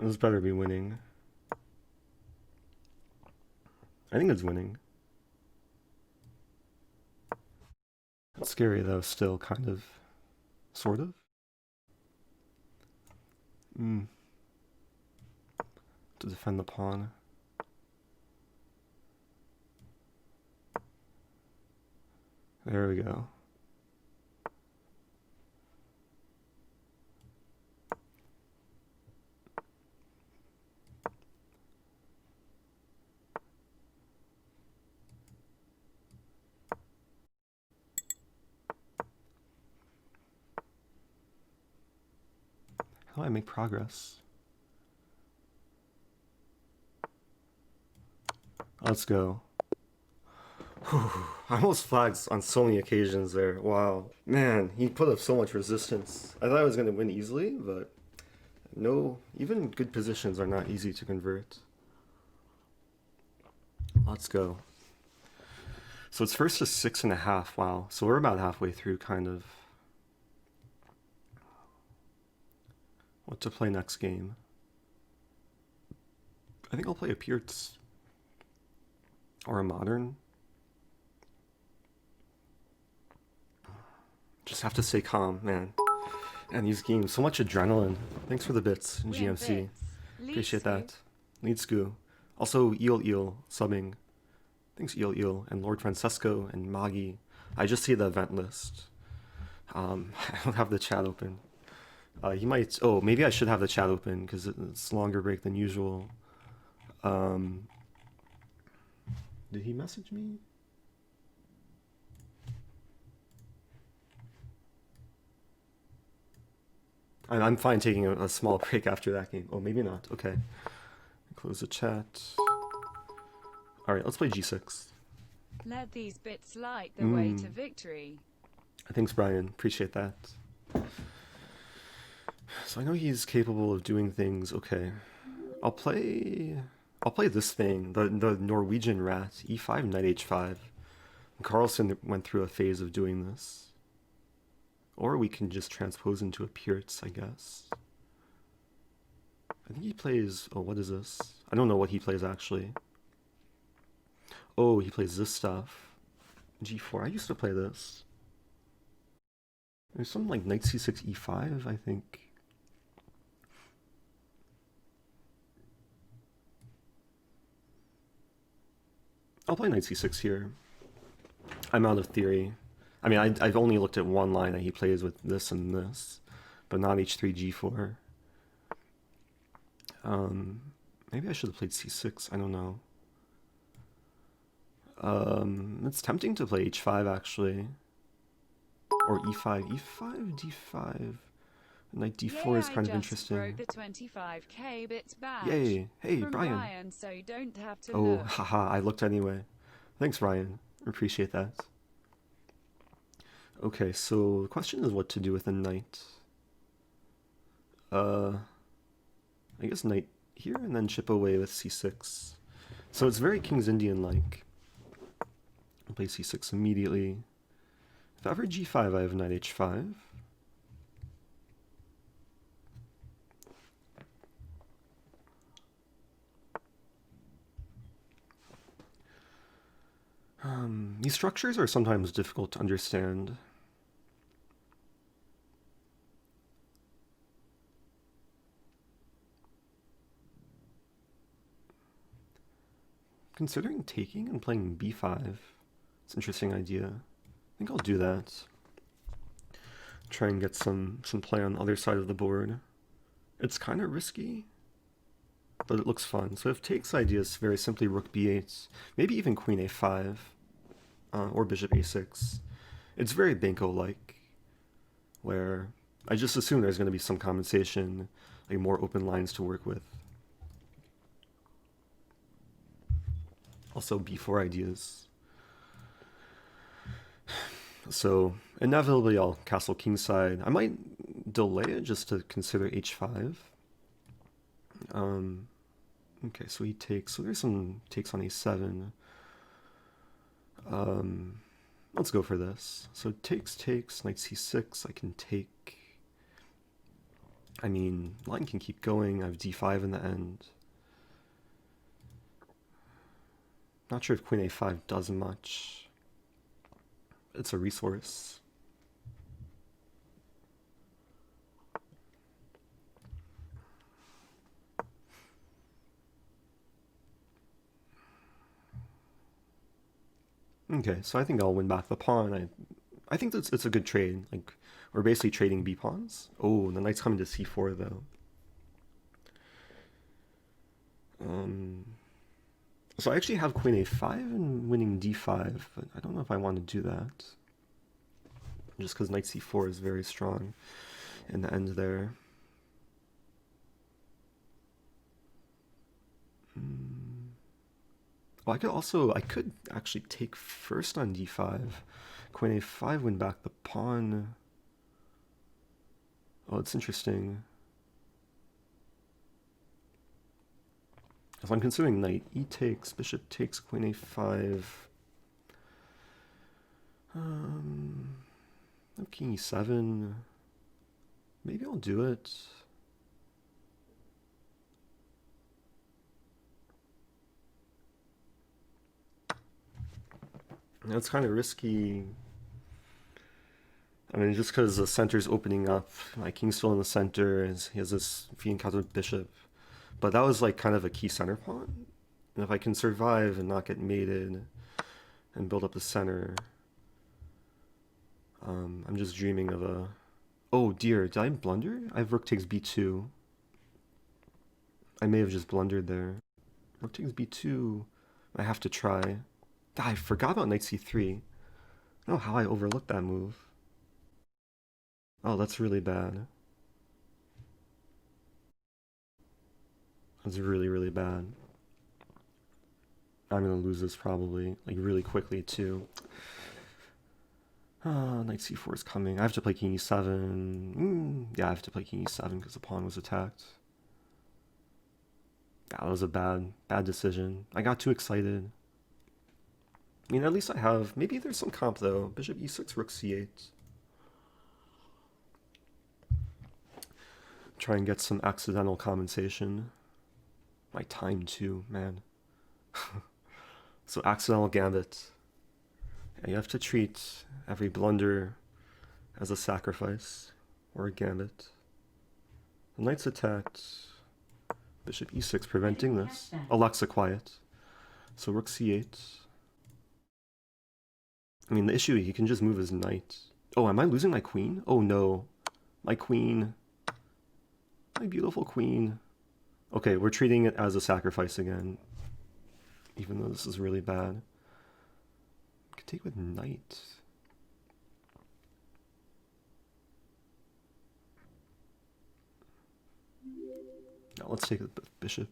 This better be winning. I think it's winning. It's scary though, still, kind of. Sort of. To defend the pawn. There we go. How do I make progress? Let's go. Whew. I almost flagged on so many occasions there. Wow. Man, he put up so much resistance. I thought I was going to win easily, but no, even good positions are not easy to convert. Let's go. So it's first to 6.5. Wow. So we're about halfway through, kind of. What to play next game? I think I'll play a Pierce or a Modern. Just have to stay calm, man. And these games, so much adrenaline. Thanks for the bits, GMC. Appreciate that. Lead Scoo. Also, Eel subbing. Thanks, Eel, and Lord Francesco and Magi. I just see the event list. I don't have the chat open. He might. Oh, maybe I should have the chat open because it's longer break than usual. Did he message me? I'm fine taking a small break after that game. Oh, maybe not. Okay. Close the chat. All right, let's play G6. Let these bits light the way to victory. Thanks, Brian. Appreciate that. So I know he's capable of doing things. Okay, I'll play this thing, the Norwegian rat, E5, knight H5. Carlsen went through a phase of doing this. Or we can just transpose into a Pierce, I guess. I think he plays... Oh, what is this? I don't know what he plays, actually. Oh, he plays this stuff. G4. I used to play this. There's something like knight C6, E5, I think. I'll play knight C6 here. I'm out of theory. I mean, I've only looked at one line that he plays with this and this, but not H3, G4. Maybe I should have played C6. I don't know. It's tempting to play H5 actually, or E5. E5, D5. Knight D4 is kind of interesting. Broke the 25k bits badge. Yay! Hey, From Brian. So don't have to Oh, look. haha! I looked anyway. Thanks, Ryan. Appreciate that. Okay, so the question is what to do with a knight. I guess knight here and then chip away with C6. So it's very King's Indian-like. I'll play C6 immediately. If ever G5, I have knight H5. These structures are sometimes difficult to understand. Considering taking and playing B5. It's an interesting idea. I think I'll do that. Try and get some play on the other side of the board. It's kind of risky, but it looks fun. So if takes ideas, very simply rook b8, maybe even queen a5, or bishop a6. It's very Benko-like, where I just assume there's going to be some compensation, like more open lines to work with. Also b4 ideas. So inevitably I'll castle kingside. I might delay it just to consider h5. Okay, so he takes. So there's some takes on a7. Let's go for this. So takes, knight c6. I can take. I mean, line can keep going. I have d5 in the end. Not sure if queen a5 does much. It's a resource. Okay, so I think I'll win back the pawn. I think it's a good trade. Like, we're basically trading b pawns. Oh, the knight's coming to c4 though. So I actually have queen a5 and winning d5, but I don't know if I want to do that. Just because knight c4 is very strong in the end there. Oh, I could actually take first on d5. Queen a5, win back the pawn. Oh, it's interesting. So I'm considering knight e takes, bishop takes, queen a5. King e7. Maybe I'll do it. That's kind of risky. I mean, just because the center's opening up, my king's still in the center, he has this fianchetto bishop. But that was like kind of a key center pawn. And if I can survive and not get mated and build up the center, I'm just dreaming of a... Oh dear, did I blunder? I have rook takes b2. I may have just blundered there. Rook takes b2. I have to try. I forgot about knight c3. I don't know how I overlooked that move. Oh, that's really bad. That's really, really bad. I'm gonna lose this probably, like really quickly too. Knight c4 is coming. I have to play king e7. Yeah, I have to play king e7 because the pawn was attacked. Yeah, that was a bad decision. I got too excited. I mean, at least I have... Maybe there's some comp though. Bishop e6, rook c8. Try and get some accidental compensation. My time too, man. So accidental gambit. Yeah, you have to treat every blunder as a sacrifice or a gambit. The knight's attacked. Bishop e6 preventing this. Alexa quiet. So rook c8. I mean, the issue, he can just move his knight. Oh, am I losing my queen? Oh no. My queen. My beautiful queen. Okay, we're treating it as a sacrifice again. Even though this is really bad. I could take with knight. Now let's take it with bishop.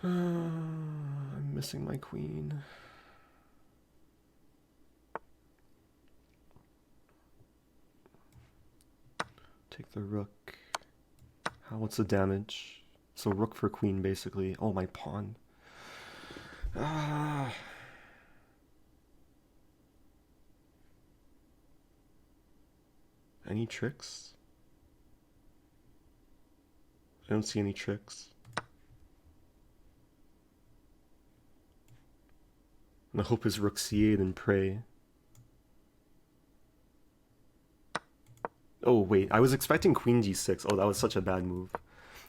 I'm missing my queen. Take the rook. What's the damage? So rook for queen basically. Oh, my pawn. Any tricks? I don't see any tricks. And the hope is rook c8 and prey. Oh wait, I was expecting queen d6. Oh, that was such a bad move.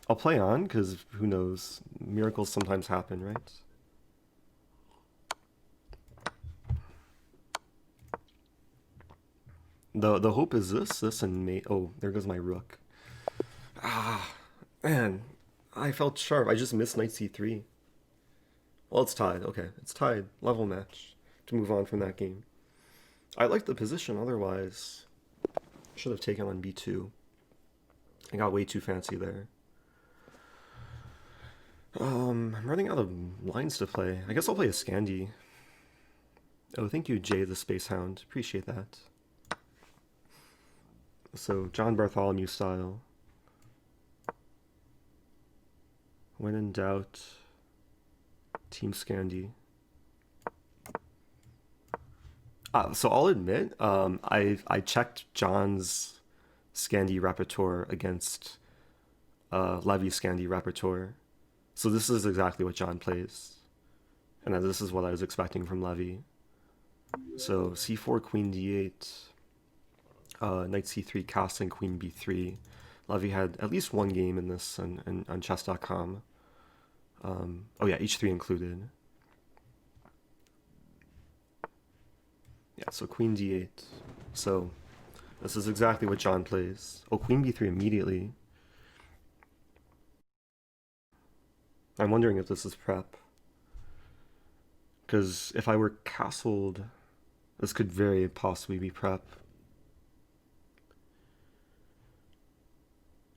I'll play on, because who knows? Miracles sometimes happen, right? The hope is this and mate. Oh, there goes my rook. Man, I felt sharp. I just missed knight c3. Well, it's tied. Okay, it's tied. Level match to move on from that game. I like the position otherwise. Should have taken on b2. I got way too fancy there. I'm running out of lines to play. I guess I'll play a Scandi. Oh, thank you, Jay the Space Hound. Appreciate that. So, John Bartholomew style. When in doubt, TEAMSCANDI. So I'll admit, I checked John's Scandi repertoire against Levy Scandi repertoire. So this is exactly what John plays. And this is what I was expecting from Levy. So c4, queen d8, knight c3, castling, queen b3. Levy had at least one game in this on chess.com. Oh yeah, h3 included. Yeah, so queen d8. So this is exactly what John plays. Oh, queen b3 immediately. I'm wondering if this is prep. Because if I were castled, this could very possibly be prep.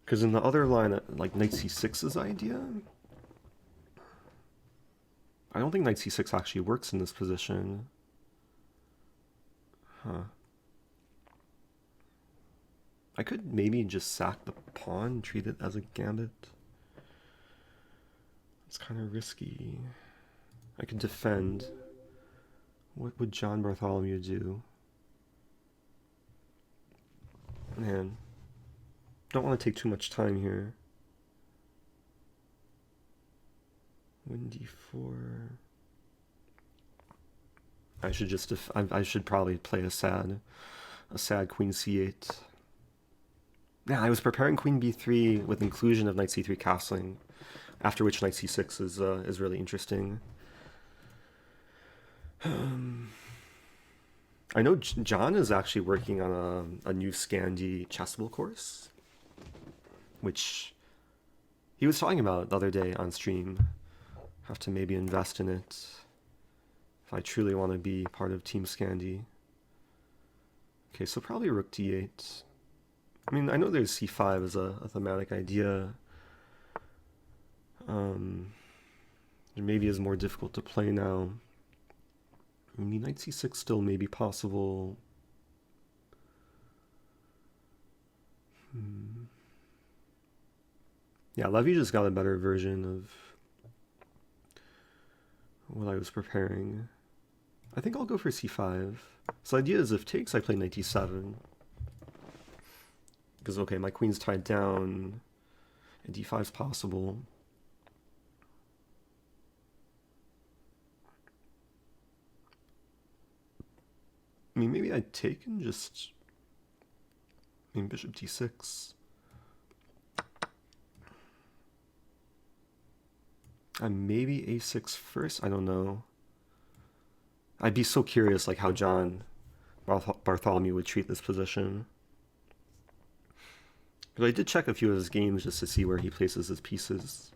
Because in the other line, like knight c6's idea, I don't think knight c6 actually works in this position. Huh. I could maybe just sack the pawn, treat it as a gambit. It's kind of risky. I could defend. What would John Bartholomew do? Man. Don't want to take too much time here. Win d4. I should just I should probably play a sad queen c8. Yeah, I was preparing queen b3 with inclusion of knight c3 castling, after which knight c6 is really interesting. I know John is actually working on a new Scandi chessable course, which he was talking about the other day on stream. Have to maybe invest in it if I truly want to be part of TEAMSCANDI. Okay, so probably rook d8. I mean, I know there's c5 as a thematic idea. It maybe is more difficult to play now. I mean, knight c6 still may be possible. Yeah, Levy just got a better version of what I was preparing. I think I'll go for c5. So the idea is if takes, I play knight d7. Because, okay, my queen's tied down, and d5 is possible. I mean, maybe I'd take and just... I mean, bishop d6. Maybe a6 first? I don't know. I'd be so curious, like, how John Bartholomew would treat this position. But I did check a few of his games just to see where he places his pieces.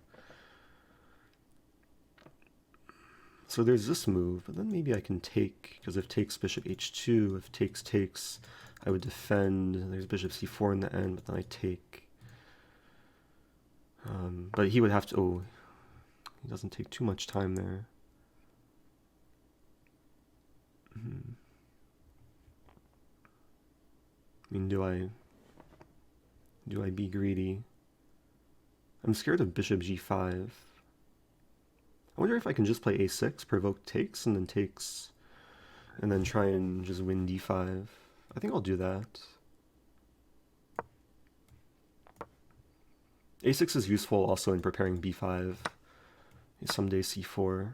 So there's this move, but then maybe I can take, because if takes bishop h2, if takes, I would defend. There's bishop c4 in the end, but then I take. But he would have to, oh, he doesn't take too much time there. I mean, do I be greedy? I'm scared of bishop g5. I wonder if I can just play a6, provoke takes, and then takes, and then try and just win d5. I think I'll do that. a6 is useful also in preparing b5. Someday c4.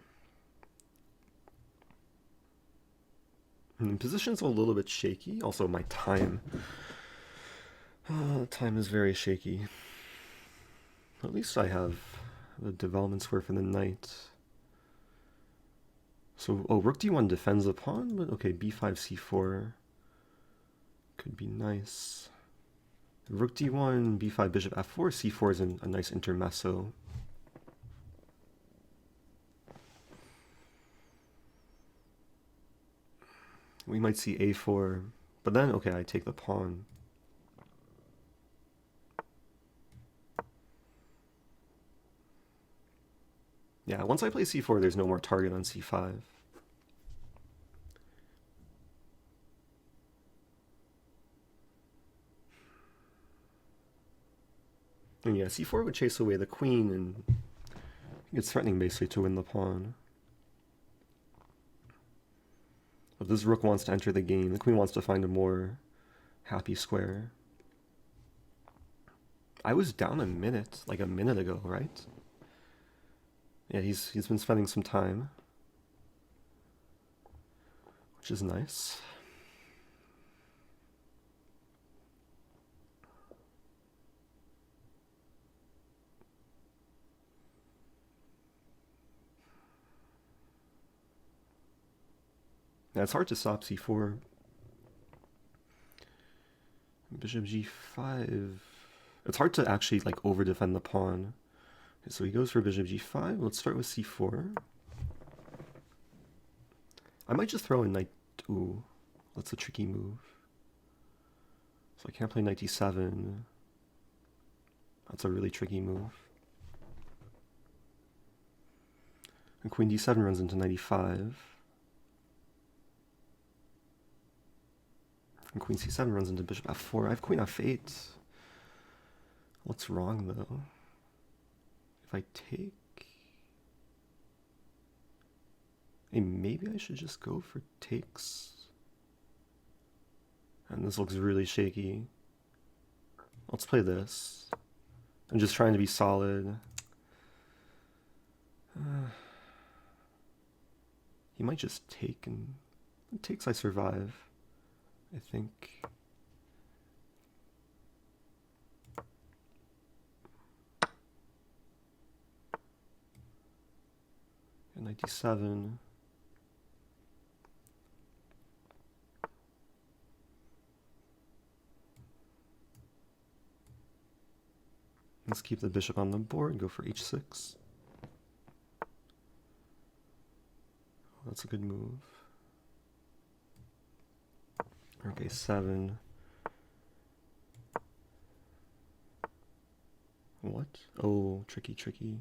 And position's a little bit shaky. Also, my time. Time is very shaky. At least I have the development square for the knight. So, oh, rook d1 defends the pawn, but okay, b5, c4 could be nice. Rook d1, b5, bishop f4, c4 is a nice intermezzo. We might see a4, but then, okay, I take the pawn. Yeah, once I play c4, there's no more target on c5. And yeah, c4 would chase away the queen, and it's threatening basically to win the pawn. But this rook wants to enter the game. The queen wants to find a more happy square. I was down a minute, like a minute ago, right? Yeah, he's been spending some time, which is nice. Yeah, it's hard to stop c4. Bishop g5. It's hard to actually like over defend the pawn. Okay, so he goes for bishop g5. Let's start with c4. I might just throw in knight. Ooh, that's a tricky move. So I can't play knight d7. That's a really tricky move. And queen d7 runs into knight e5. And queen c7 runs into bishop f4. I have queen f8. What's wrong though? If I take... Hey, maybe I should just go for takes. And this looks really shaky. Let's play this. I'm just trying to be solid. He might just take, and takes I survive, I think. And knight d7. Let's keep the bishop on the board, go for h6. That's a good move. Okay, 7. What? Oh, tricky, tricky.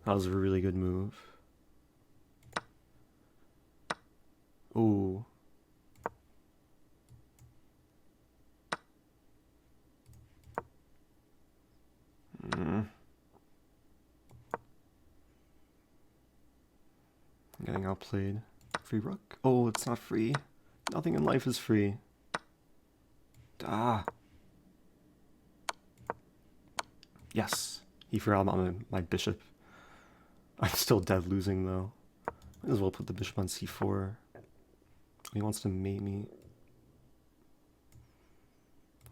That was a really good move. Oh. Getting outplayed. Free rook. Oh, it's not free. Nothing in life is free. Ah. Yes. He forgot about my bishop. I'm still dead losing though. Might as well put the bishop on c4. He wants to mate me.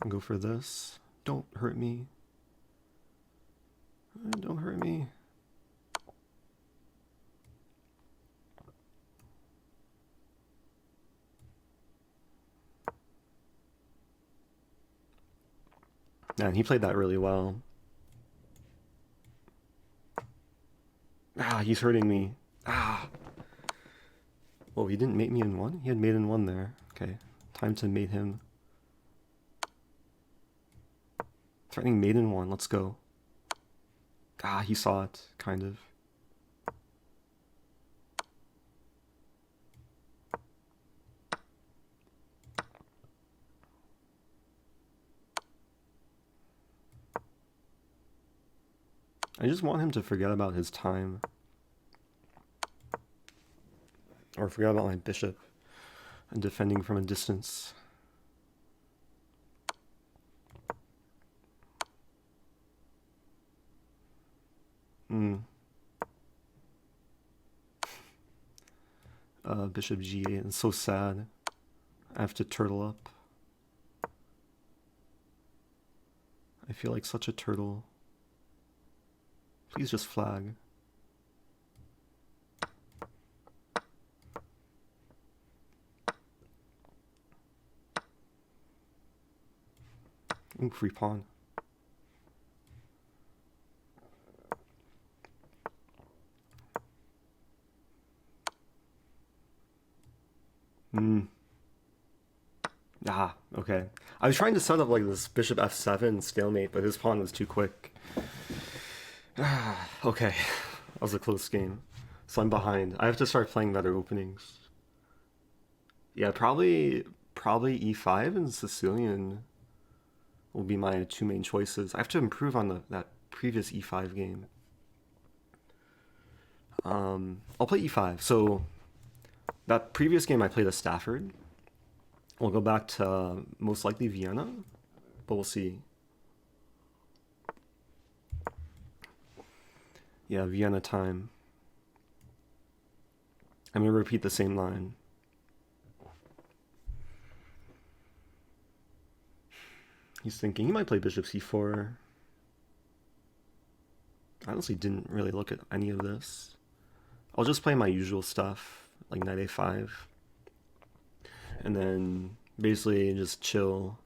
I'll go for this. Don't hurt me. Don't hurt me. Man, he played that really well. Ah, he's hurting me. Ah. Well, he didn't mate me in one? He had mate in one there. Okay, time to mate him. Threatening mate in one, let's go. Ah, he saw it, kind of. I just want him to forget about his time. Or forget about my bishop and defending from a distance. Bishop g8, it's so sad. I have to turtle up. I feel like such a turtle. Please just flag. Ooh, free pawn. Ah, okay. I was trying to set up like this bishop f7 stalemate, but his pawn was too quick. Okay, that was a close game. So I'm behind. I have to start playing better openings. Yeah, probably e5 and Sicilian will be my two main choices. I have to improve on that previous e5 game. I'll play e5. So that previous game I played a Stafford. We'll go back to most likely Vienna. but we'll see. Yeah, Vienna time. I'm going to repeat the same line. He's thinking he might play bishop c4. I honestly didn't really look at any of this. I'll just play my usual stuff, like knight a5. And then basically just chill.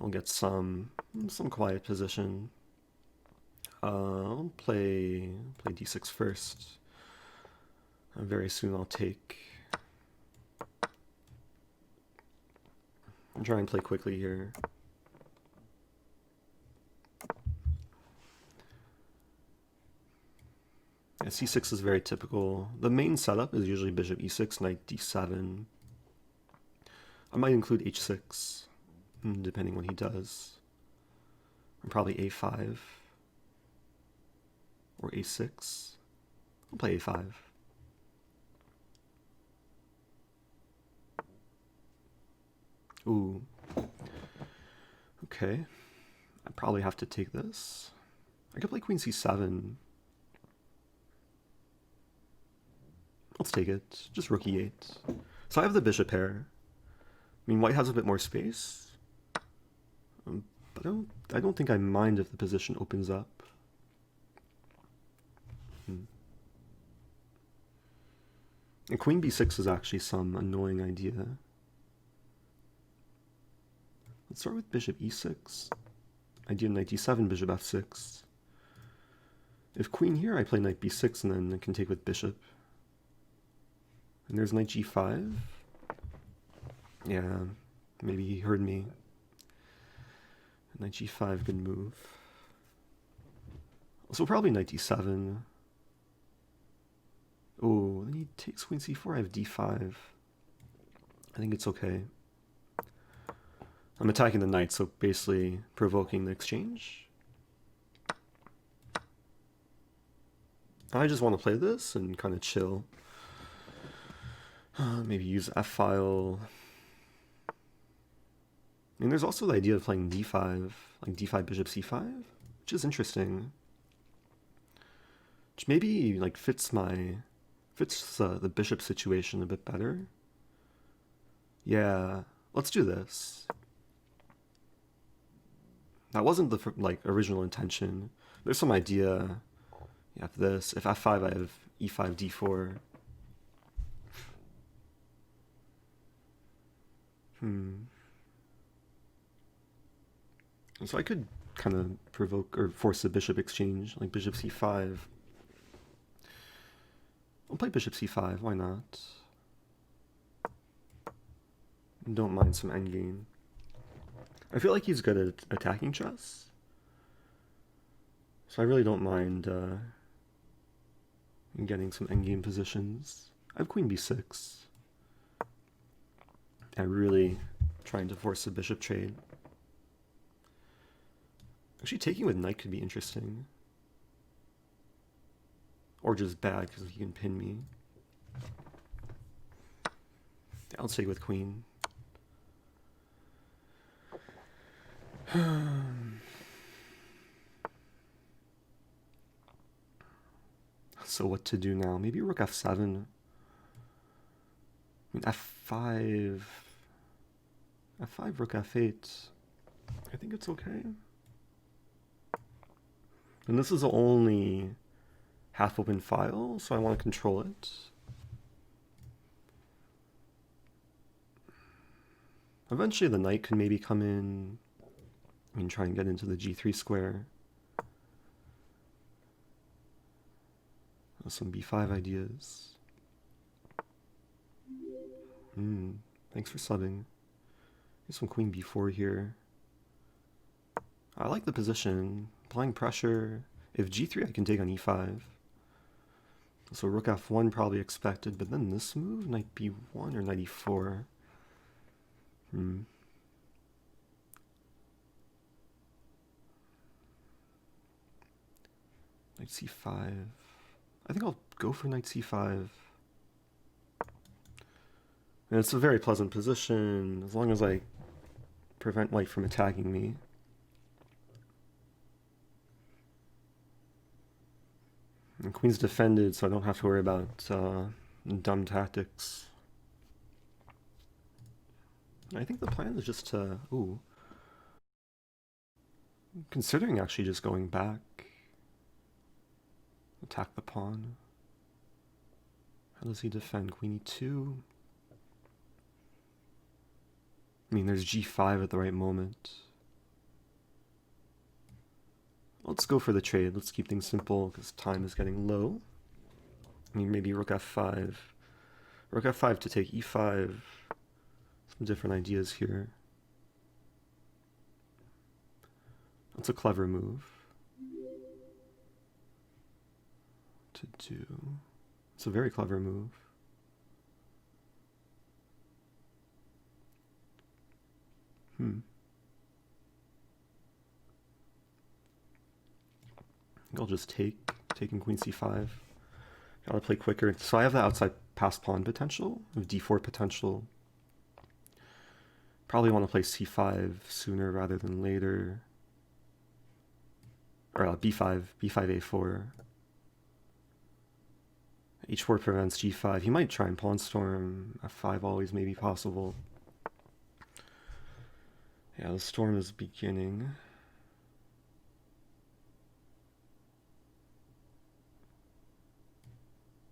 I'll get some quiet position. I'll play d6 first. Very soon I'll take. I'll try and play quickly here. Yeah, c6 is very typical. The main setup is usually bishop e6, knight d7. I might include h6, depending what he does. And probably a5 or a6. I'll play a5. Ooh. Okay. I probably have to take this. I could play queen c7. Let's take it. Just rook e8. So I have the bishop pair. I mean, white has a bit more space. But I don't think I mind if the position opens up. And queen b6 is actually some annoying idea. Let's start with bishop e6. Idea knight d7, bishop f6. If queen here, I play knight b6 and then I can take with bishop. And there's knight g5. Yeah, maybe he heard me. Knight g5, good move. So probably knight d7. Oh, then he takes queen c4, I have d5. I think it's okay. I'm attacking the knight, so basically provoking the exchange. I just want to play this and kind of chill. Maybe use f-file. I mean, there's also the idea of playing d5, like d5 bishop c5, which is interesting. Which maybe like fits the bishop situation a bit better. Yeah, let's do this. That wasn't the original intention. There's some idea. You have this. If f5, I have e5, d4. So I could kind of provoke or force a bishop exchange, like bishop c5. I'll play bishop c5, why not? Don't mind some endgame. I feel like he's good at attacking chess. So I really don't mind getting some endgame positions. I have queen b6. I'm really trying to force a bishop trade. Actually, taking with knight could be interesting. Or just bad, because he can pin me. Yeah, I'll take with queen. So what to do now? Maybe rook f7. I mean, f5... f5, rook f8. I think it's okay. And this is the only half-open file, so I want to control it. Eventually the knight could maybe come in. I mean, try and get into the g3 square. Some b5 ideas. Thanks for subbing. There's some queen b4 here. I like the position. Applying pressure. If g3, I can take on e5. So rook f1 probably expected, but then this move, knight b1 or knight e4. Knight c5. I think I'll go for knight c5. And it's a very pleasant position, as long as I prevent white from attacking me. And queen's defended, so I don't have to worry about dumb tactics. I think the plan is just to, ooh, considering actually just going back, attack the pawn. How does he defend? Queen e2. I mean, there's g5 at the right moment. Let's go for the trade. Let's keep things simple because time is getting low. I mean, maybe rook f5. Rook f5 to take e5. Some different ideas here. That's a clever move to do. It's a very clever move. I'll just taking queen c5. Gotta play quicker. So I have the outside pass pawn potential, of d4 potential. Probably want to play c5 sooner rather than later. Or b5 a4. h4 prevents g5. He might try and pawn storm. f5 always may be possible. Yeah, the storm is beginning.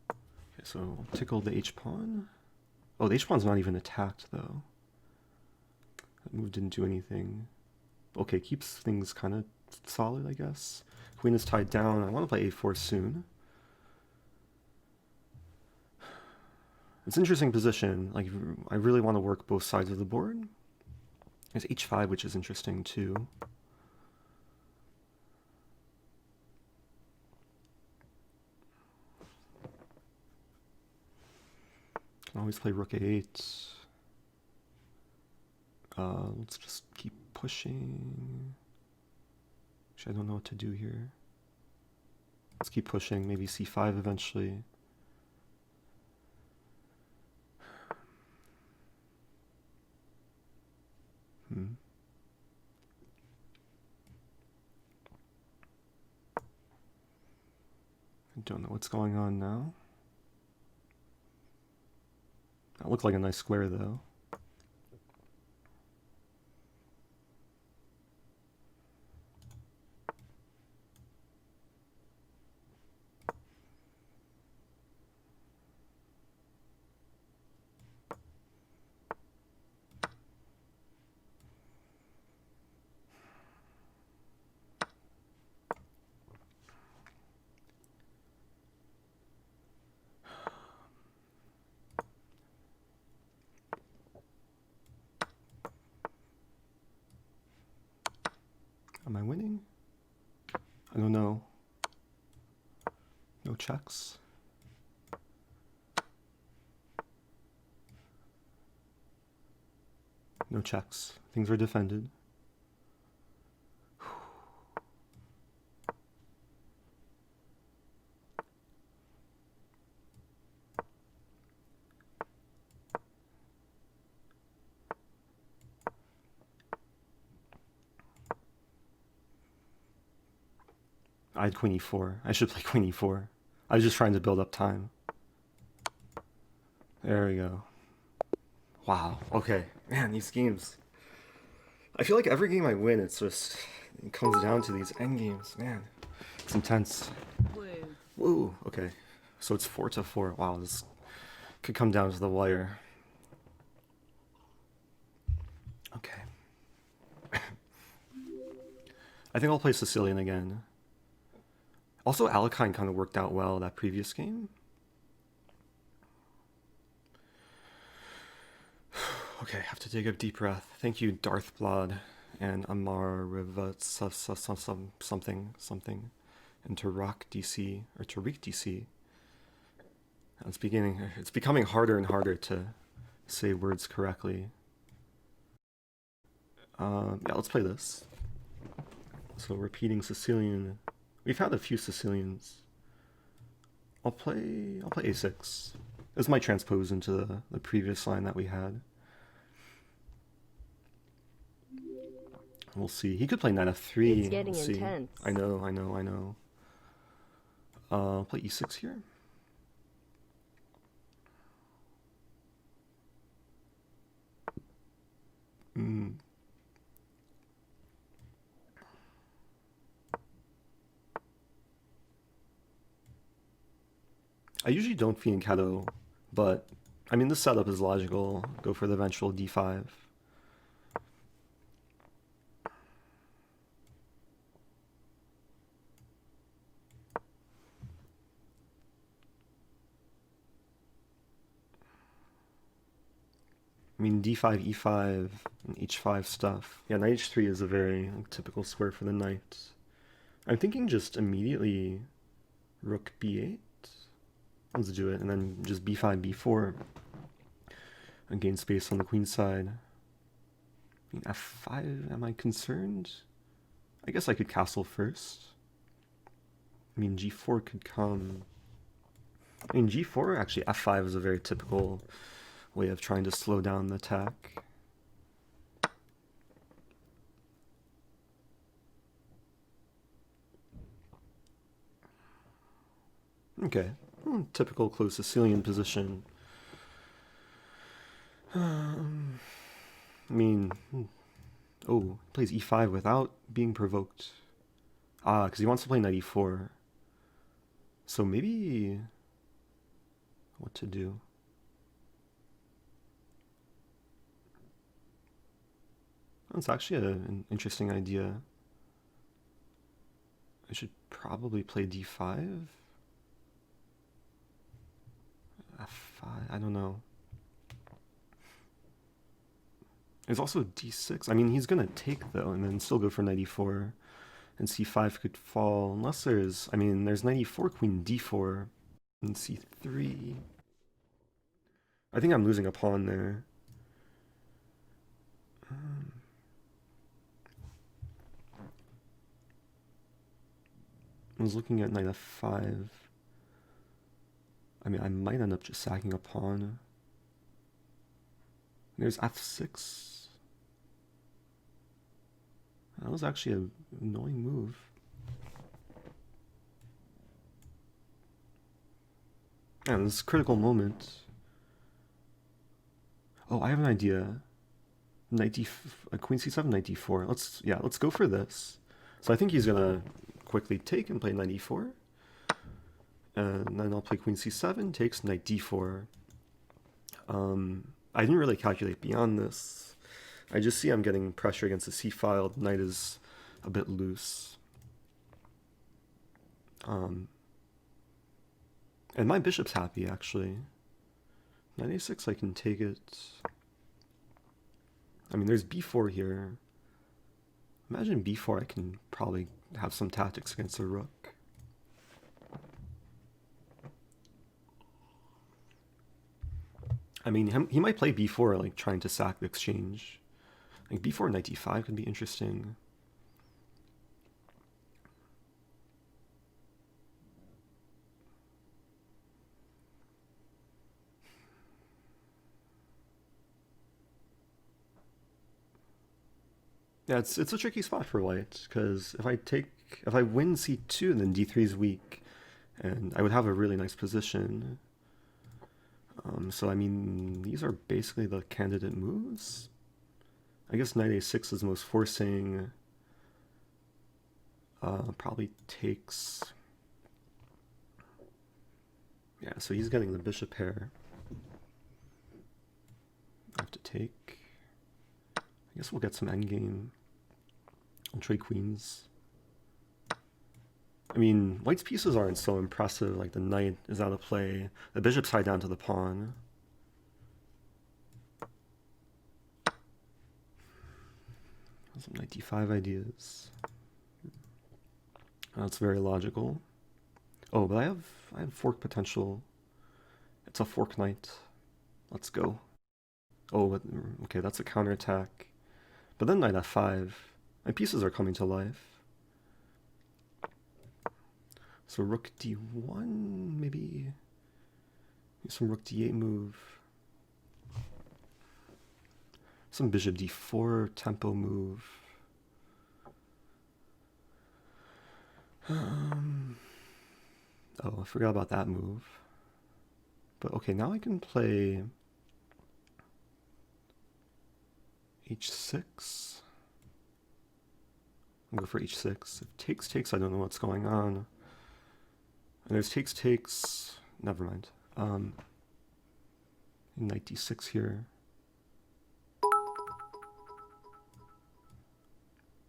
Okay, so tickle the h-pawn. Oh, the h-pawn's not even attacked, though. That move didn't do anything. Okay, keeps things kind of solid, I guess. Queen is tied down. I want to play a4 soon. It's an interesting position. Like, I really want to work both sides of the board. There's h5, which is interesting too. Can always play rook a8. Let's just keep pushing. Actually, I don't know what to do here. Let's keep pushing. Maybe c5 eventually. I don't know what's going on now. That looked like a nice square, though. Am I winning? I don't know. No checks. No checks. Things are defended. I had queen e4. I should play queen e4. I was just trying to build up time. There we go. Wow. Okay. Man, these games. I feel like every game I win, it comes down to these end games. Man, it's intense. Woo. Woo. Okay. So it's 4-4. Wow, this could come down to the wire. Okay. I think I'll play Sicilian again. Also, Alekhine kind of worked out well that previous game. Okay, I have to take a deep breath. Thank you, Darthblod and Amar Rivat something, and Tarak DC or Tariq DC. It's becoming harder and harder to say words correctly. Yeah, let's play this. So repeating Sicilian. We've had a few Sicilians. I'll play a6. This might transpose into the previous line that we had. We'll see. He could play knight f3. It's getting we'll see. intense. I know. Play e6 here. I usually don't fianchetto, but I mean this setup is logical. Go for the eventual d5. I mean d5, e5, and h5 stuff. Yeah, knight h3 is a very typical square for the knight. I'm thinking just immediately rook b8. Let's do it, and then just b5, b4, and gain space on the queen side. I mean, f5, am I concerned? I guess I could castle first. I mean, g4 could come. I mean, g4, actually, f5 is a very typical way of trying to slow down the attack. Okay, typical close Sicilian position. I mean, oh, plays e5 without being provoked. Ah, because he wants to play knight e4. So maybe what to do? That's actually an interesting idea. I should probably play d5. f5, I don't know. There's also d6. I mean, he's gonna take though, and then still go for knight e4, and c5 could fall unless there's. I mean, there's knight e4, queen d4, and c3. I think I'm losing a pawn there. I was looking at knight f5. I mean, I might end up just sacking a pawn. There's f6. That was actually an annoying move. Yeah, this is a critical moment. Oh, I have an idea. Knight d, queen c7, knight d4. Let's go for this. So I think he's gonna quickly take and play knight e4. And then I'll play queen c7, takes knight d4. I didn't really calculate beyond this. I just see I'm getting pressure against the c-file. The knight is a bit loose. And my bishop's happy, actually. Knight a6, I can take it. I mean, there's b4 here. Imagine b4, I can probably have some tactics against the rook. I mean, he might play b4, like, trying to sack the exchange. Like, b4, knight d5 could be interesting. Yeah, it's a tricky spot for white, because if I win c2, then d3 is weak, and I would have a really nice position. So I mean, these are basically the candidate moves. I guess knight a6 is most forcing. Probably takes. Yeah, so he's getting the bishop pair. I have to take. I guess we'll get some endgame. I'll trade queens. I mean, white's pieces aren't so impressive. Like, the knight is out of play. The bishop's tied down to the pawn. Some knight d5 ideas. That's very logical. Oh, but I have fork potential. It's a fork knight. Let's go. Oh, but, okay, that's a counterattack. But then knight f5. My pieces are coming to life. So rook d1, maybe some rook d8 move. Some bishop d4 tempo move. Oh, I forgot about that move. But okay, now I can play h6. I'll go for h6. If takes, I don't know what's going on. And there's takes. Never mind. Knight d6 here.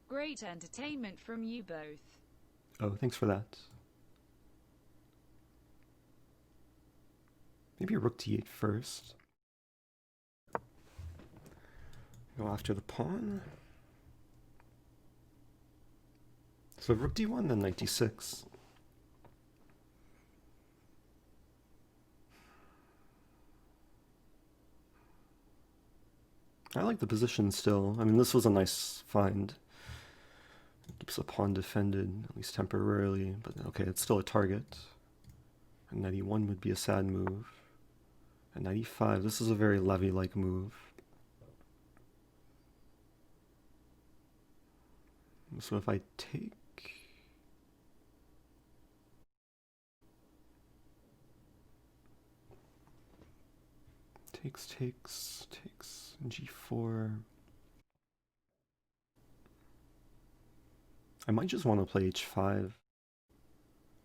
Great entertainment from you both. Oh, thanks for that. Maybe rook d8 first. Go after the pawn. So rook d1, then knight d6. I like the position still. I mean, this was a nice find. It keeps the pawn defended, at least temporarily, but okay, it's still a target. And knight e1 would be a sad move. And knight e5, this is a very Levy-like move. So if I take... Takes, g4. I might just want to play h5.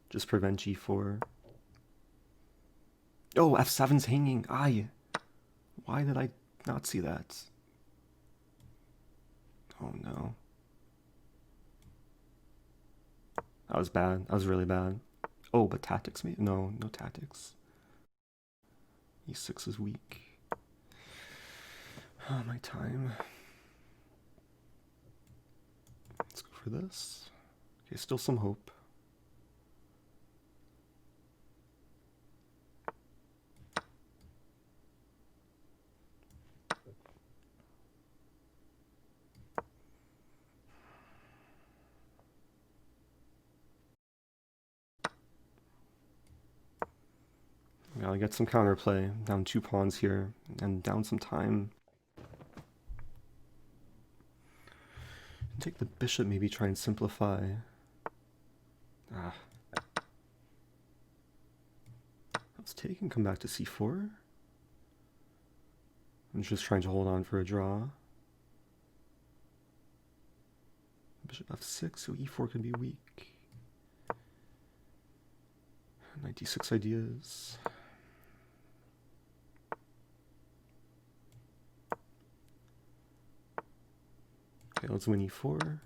Just prevent g4. Oh, f7's hanging. Aye. Why did I not see that? Oh no. That was bad. That was really bad. Oh, but tactics maybe? No, no tactics. e6 is weak. Oh, my time. Let's go for this. Okay, still some hope. Gotta get some counterplay. Down 2 pawns here, and down some time. Take the bishop, maybe try and simplify. Ah. Let's take and come back to c4. I'm just trying to hold on for a draw. Bishop f6, so e4 can be weak. Knight d6 ideas. Okay, let's win e4.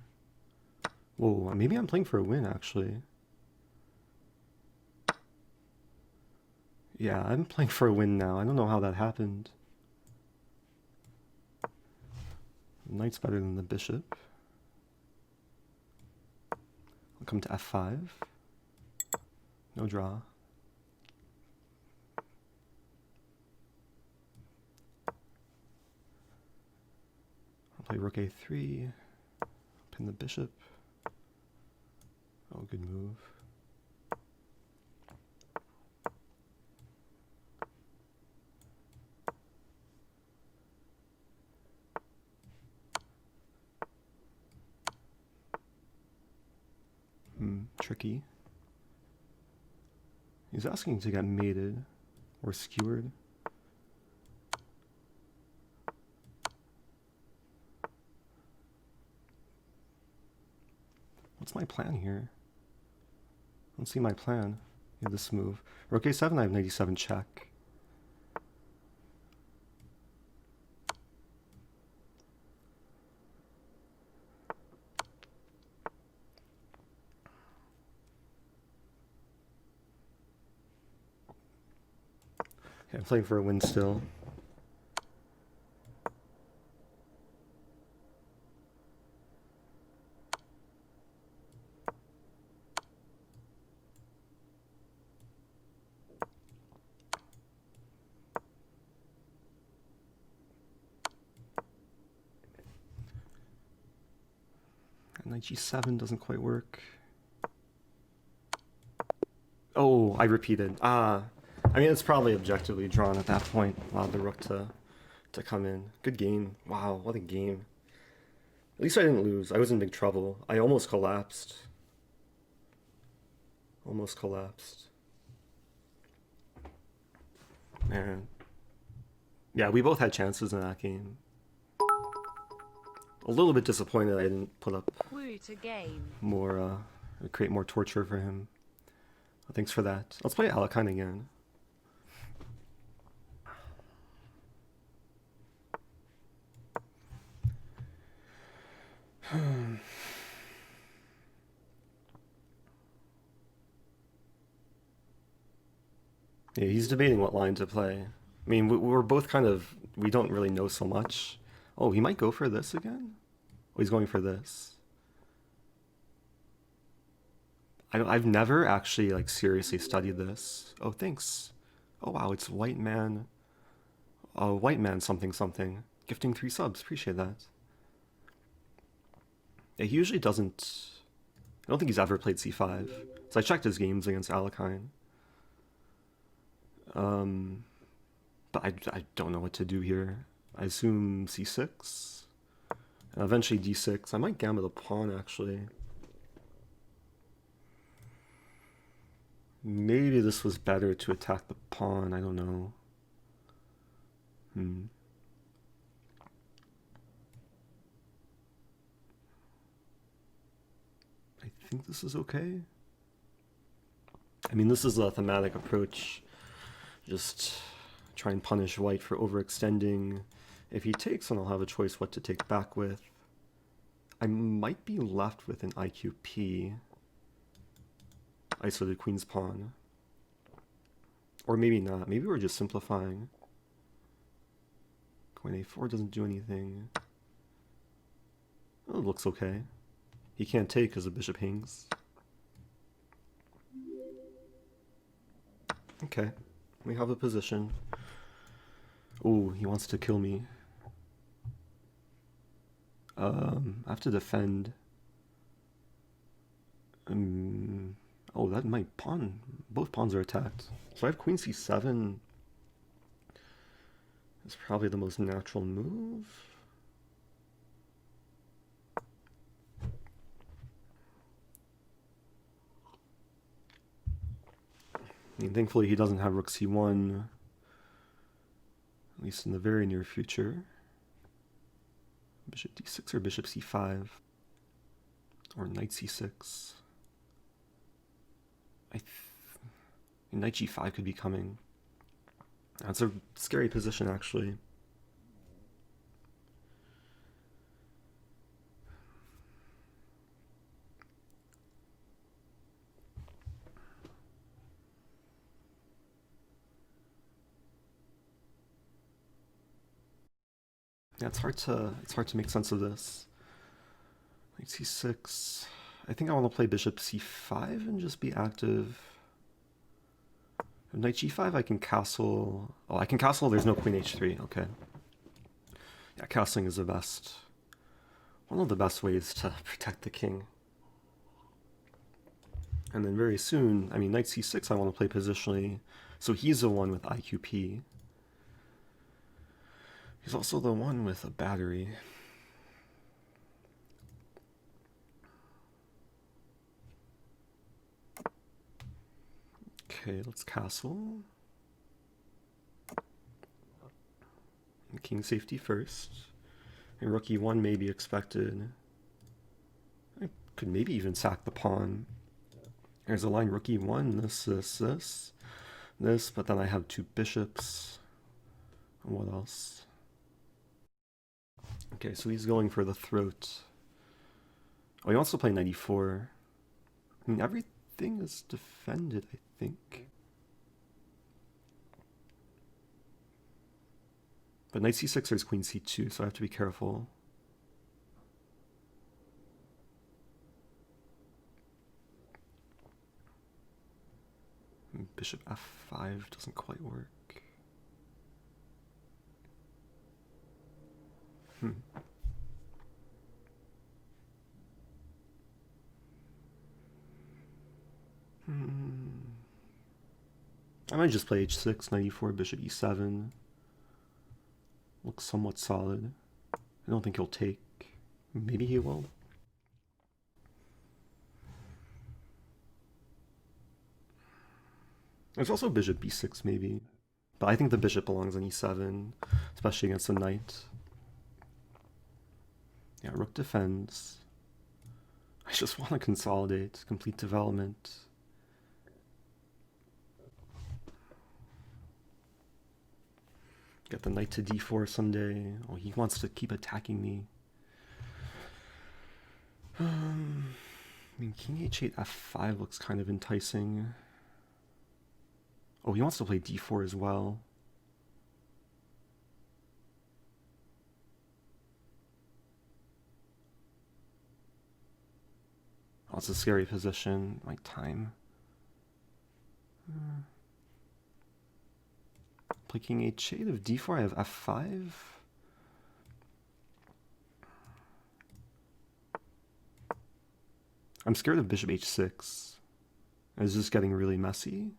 Whoa, maybe I'm playing for a win, actually. Yeah, I'm playing for a win now. I don't know how that happened. Knight's better than the bishop. I'll come to f5. No draw. Play rook a3, pin the bishop. Oh, good move. Tricky. He's asking to get mated or skewered. What's my plan here? Let's see my plan. Yeah, this move. Rook a7, I have knight e7 check. Okay, I'm playing for a win still. Knight g7 doesn't quite work. Oh, I repeated. I mean, it's probably objectively drawn at that point. Allowed the rook to come in. Good game. Wow, what a game. At least I didn't lose. I was in big trouble. I almost collapsed. Almost collapsed. Man. Yeah, we both had chances in that game. A little bit disappointed I didn't put up Woo to game. more, create more torture for him. Well, thanks for that. Let's play ALEKHINE again. Yeah, he's debating what line to play. I mean, we're both kind of, we don't really know so much. Oh, he might go for this again? Oh, he's going for this. I've never actually, like, seriously studied this. Oh, thanks. Oh, wow, it's white man something something. Gifting 3 subs, appreciate that. Yeah, he usually doesn't, I don't think he's ever played c5. So I checked his games against ALEKHINE. But I don't know what to do here. I assume c6, and eventually d6. I might gambit a pawn, actually. Maybe this was better to attack the pawn, I don't know. I think this is okay. I mean, this is a thematic approach. Just try and punish white for overextending. If he takes, then I'll have a choice what to take back with. I might be left with an IQP. Isolated queen's pawn. Or maybe not. Maybe we're just simplifying. Queen a4 doesn't do anything. Oh, it looks okay. He can't take because the bishop hangs. Okay. We have a position. Oh, he wants to kill me. I have to defend. Oh, that my pawn. Both pawns are attacked. So I have queen c7. It's probably the most natural move. I mean, thankfully he doesn't have rook c1, at least in the very near future. Bishop d6 or bishop c5, or knight c6. Knight g5 could be coming. That's a scary position, actually. Yeah, it's hard to make sense of this. Knight c6. I think I want to play bishop c5 and just be active. Knight g5, I can castle. Oh, I can castle. There's no queen h3. Okay. Yeah, castling is the best. One of the best ways to protect the king. And then very soon, I mean, knight c6, I want to play positionally. So he's the one with IQP. He's also the one with a battery. Okay, let's castle. And king safety first. And rook e1 may be expected. I could maybe even sack the pawn. There's a line rook e1, this, but then I have two bishops. And what else? Okay, so he's going for the throat. Oh, he wants to play knight e4. I mean, everything is defended, I think. But knight c6 there's queen c2, so I have to be careful. Bishop f5 doesn't quite work. I might just play h6, knight e4, bishop e7. Looks somewhat solid. I don't think he'll take. Maybe he will. There's also bishop b6 maybe. But I think the bishop belongs on e7, especially against the knight. Yeah, rook defends. I just want to consolidate, complete development. Get the knight to d4 someday. Oh, he wants to keep attacking me. I mean, king h8 f5 looks kind of enticing. Oh, he wants to play d4 as well. Oh, it's a scary position. My time. Play king h8 of d4. I have f5. I'm scared of bishop h6. It's just getting really messy.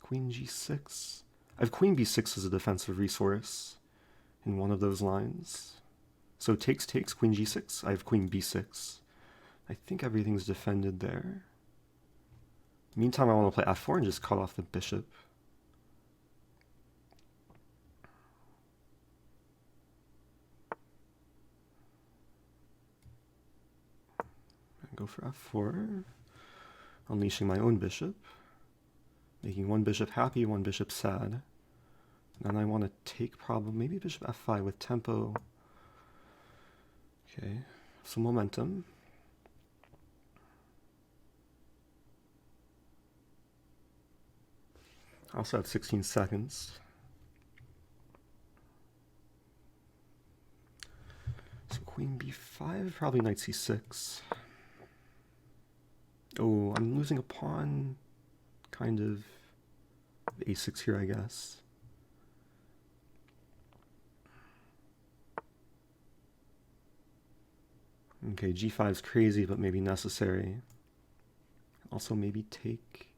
Queen g6. I have queen b6 as a defensive resource in one of those lines. So takes, queen g6. I have queen b6. I think everything's defended there. Meantime, I want to play f4 and just cut off the bishop. Go for f4. Unleashing my own bishop. Making one bishop happy, one bishop sad. And then I want to take probably maybe bishop f5 with tempo. Okay, some momentum. I also have 16 seconds. So queen b5, probably knight c6. Oh, I'm losing a pawn, kind of. A6 here, I guess. Okay, g5 is crazy, but maybe necessary. Also, maybe take.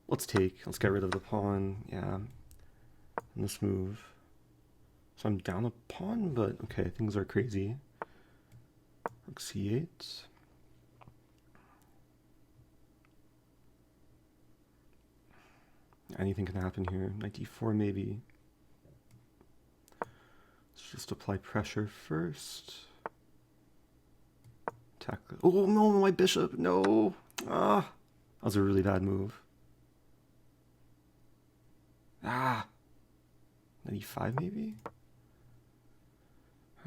Let's take. Let's get rid of the pawn. Yeah. And this move. So I'm down a pawn, but okay, things are crazy. Rook c8. Anything can happen here. Knight d4 maybe. Let's just apply pressure first. Attack. Oh no, my bishop! No! Ah! That was a really bad move. Ah! Knight e5 maybe?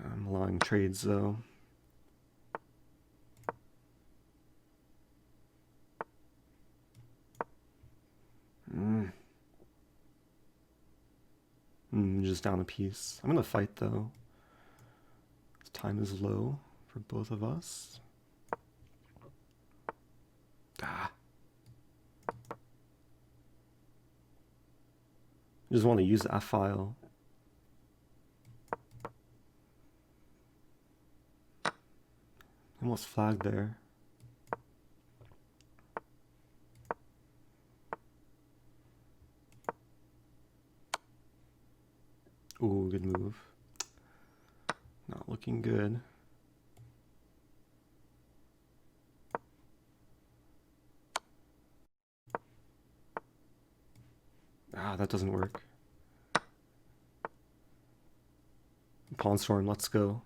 I'm allowing trades though. Just down a piece. I'm gonna fight though. Time is low for both of us. Ah. I just want to use the f-file. Almost flagged there. Ooh, good move. Not looking good. Ah, that doesn't work. Pawn storm, let's go.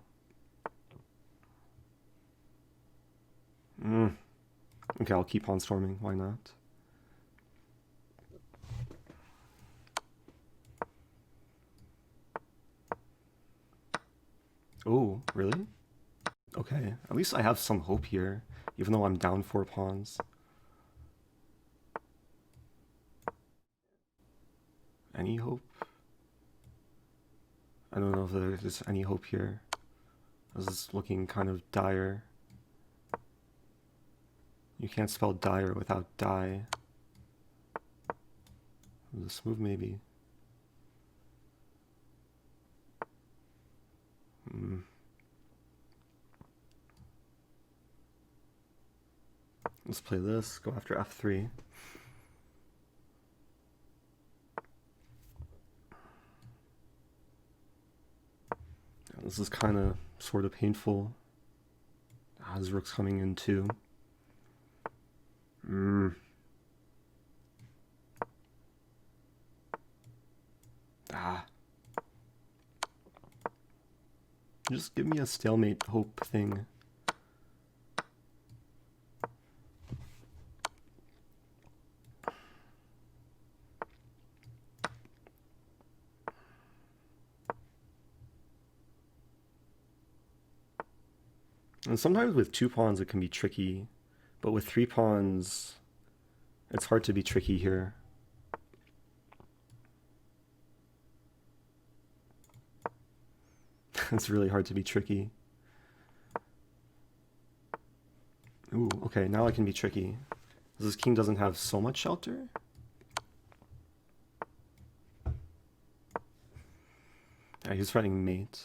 Okay, I'll keep pawn storming, why not? Oh, really? Okay, at least I have some hope here, even though I'm down 4 pawns. Any hope? I don't know if there's any hope here. This is looking kind of dire. You can't spell dire without die. This move maybe. Let's play this, go after f3. This is kind of sort of painful. His rook's coming in too. Ah. Just give me a stalemate hope thing. And sometimes with 2 pawns it can be tricky, but with 3 pawns it's hard to be tricky here. It's really hard to be tricky. Ooh, okay, now I can be tricky. This king doesn't have so much shelter. Yeah, he's threatening mate.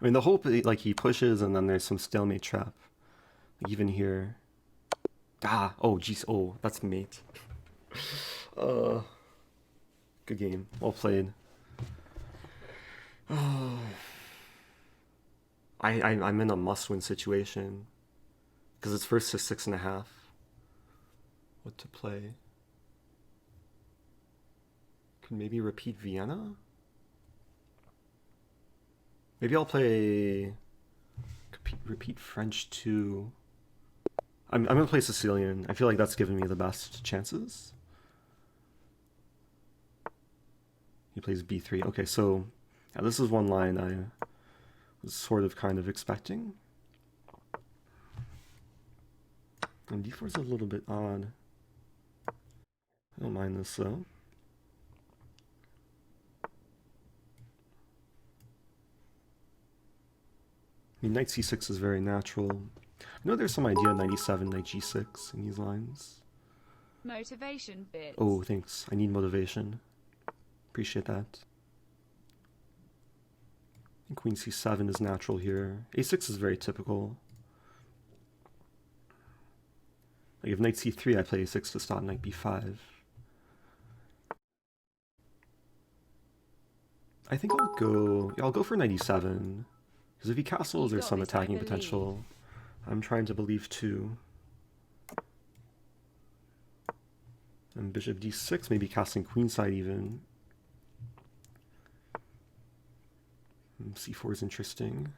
I mean, the hope, like, he pushes and then there's some stalemate trap. Like, even here. Ah, oh, jeez, oh, that's mate. Good game. Well played. I'm in a must-win situation. Because it's first to 6.5. What to play? Could maybe repeat Vienna? Maybe I'll play... repeat French 2. I'm gonna play Sicilian. I feel like that's given me the best chances. He plays b3. Okay, so yeah, this is one line I was sort of kind of expecting. And d4 is a little bit odd. I don't mind this though. I mean, knight c6 is very natural. I know there's some idea knight e7, knight g6 in these lines. Motivation bits. Oh, thanks. I need motivation. Appreciate that. I think queen c7 is natural here. a6 is very typical. Like if knight c3, I play a6 to stop knight b5. I think I'll go for knight e7. Because if he castles, there's some attacking potential. I'm trying to believe too. And bishop d6, maybe casting queenside even. c4 is interesting.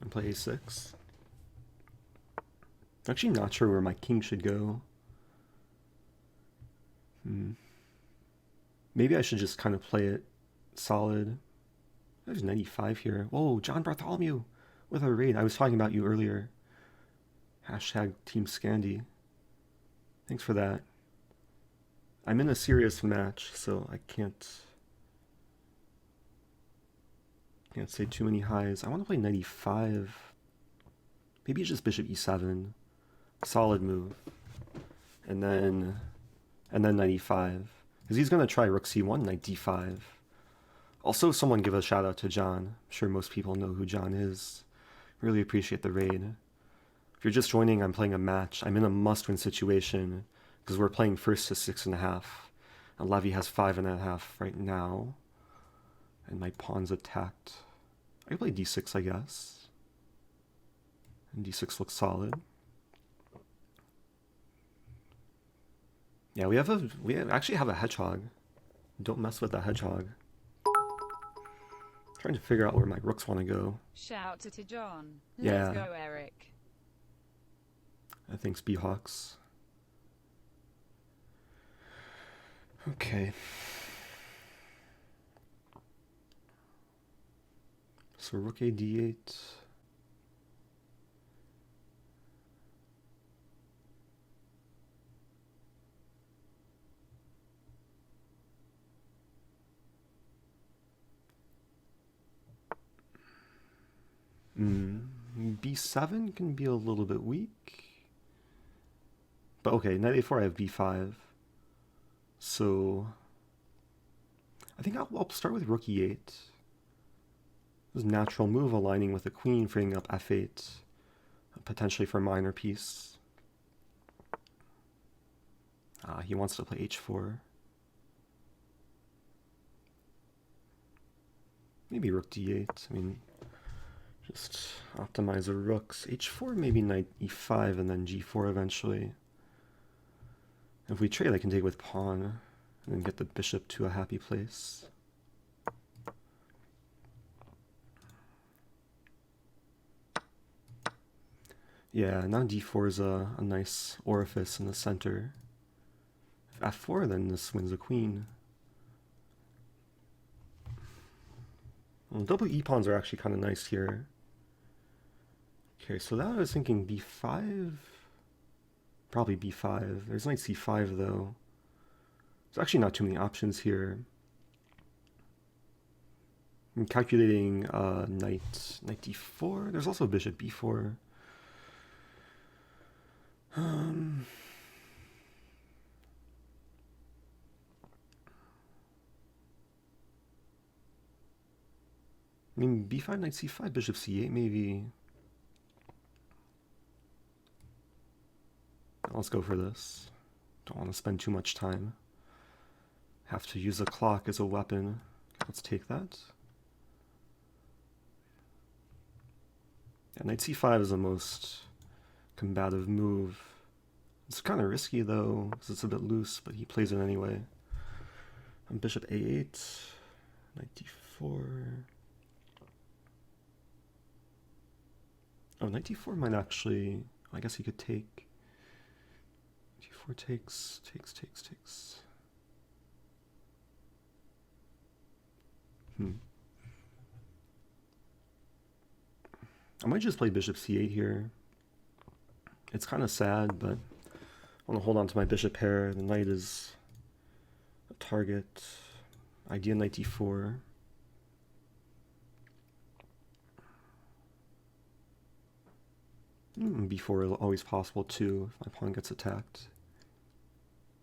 And play a6. Actually not sure where my king should go. Maybe I should just kind of play it solid. There's 95 here. Whoa, John Bartholomew with a raid. I was talking about you earlier. Hashtag TEAMSCANDI. Thanks for that. I'm in a serious match, so I can't say too many highs. I want to play 95. Maybe just bishop e7. Solid move. And then 95. Because he's going to try rook c1, knight d5. Also, someone give a shout out to John. I'm sure most people know who John is. Really appreciate the raid. If you're just joining, I'm playing a match. I'm in a must-win situation because we're playing first to 6.5. And Levy has 5.5 right now. And my pawn's attacked. I can play d6, I guess. And d6 looks solid. Yeah, we actually have a hedgehog. Don't mess with the hedgehog. Trying to figure out where my rooks want to go. Shout to John. Yeah. Let's go, Eric. Thanks, B-Hawks. Okay. So rook a d8. B7 can be a little bit weak. But okay, knight a4, I have b5. So I think I'll start with rook e8. This is a natural move, aligning with the queen, freeing up f8, potentially for a minor piece. He wants to play h4. Maybe rook d8. I mean, Just optimize the rooks. H4, maybe knight e5, and then g4 eventually. If we trade, I can take with pawn, and then get the bishop to a happy place. Yeah, now d4 is a nice orifice in the center. If f4, then this wins the queen. Well, double e pawns are actually kind of nice here. Okay, so that I was thinking b5. Probably b5. There's knight c5 though. There's actually not too many options here. I'm calculating knight d4. There's also bishop b4. I mean, b5, knight c5, bishop c8, maybe. Let's go for this. Don't want to spend too much time. Have to use a clock as a weapon. Let's take that. Yeah, knight c5 is the most combative move. It's kind of risky though, because it's a bit loose, but he plays it anyway. And bishop a8, knight d4. Oh, knight d4 might actually, I guess he could take. d4 takes. I might just play bishop c8 here. It's kind of sad, but I want to hold on to my bishop pair. The knight is a target. Idea knight d4. b4 is always possible too if my pawn gets attacked.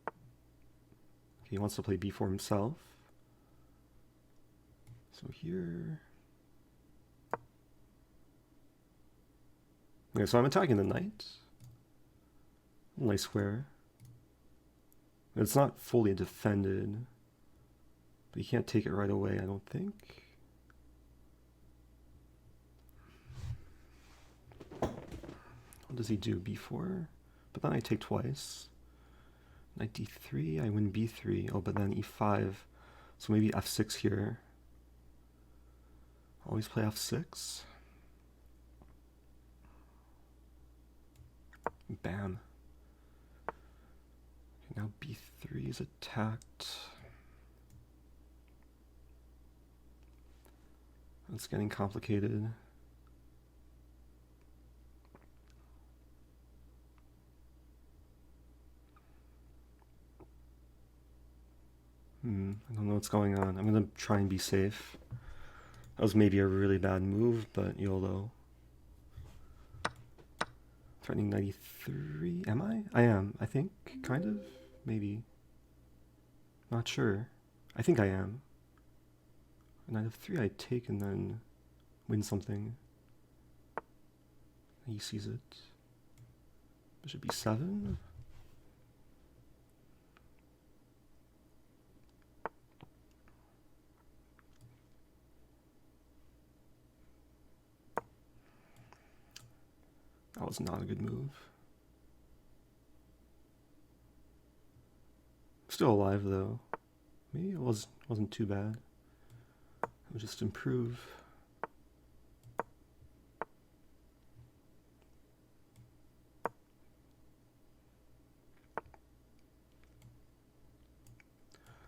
Okay, he wants to play b4 himself. So here. Okay, so I'm attacking the knight. Nice square. It's not fully defended, but you can't take it right away, I don't think. What does he do? b4? But then I take twice. Knight d3, I win b3. Oh, but then e5. So maybe f6 here. Always play f6. Bam. Okay, now b3 is attacked. It's getting complicated. I don't know what's going on. I'm gonna try and be safe. That was maybe a really bad move, but YOLO. Threatening 93. Am I? I am, I think. Kind of? Maybe. Not sure. I think I am. Knight of 3 I take and then win something. He sees it. Bishop b7. That was not a good move. Still alive though. Maybe it wasn't too bad. I'll just improve.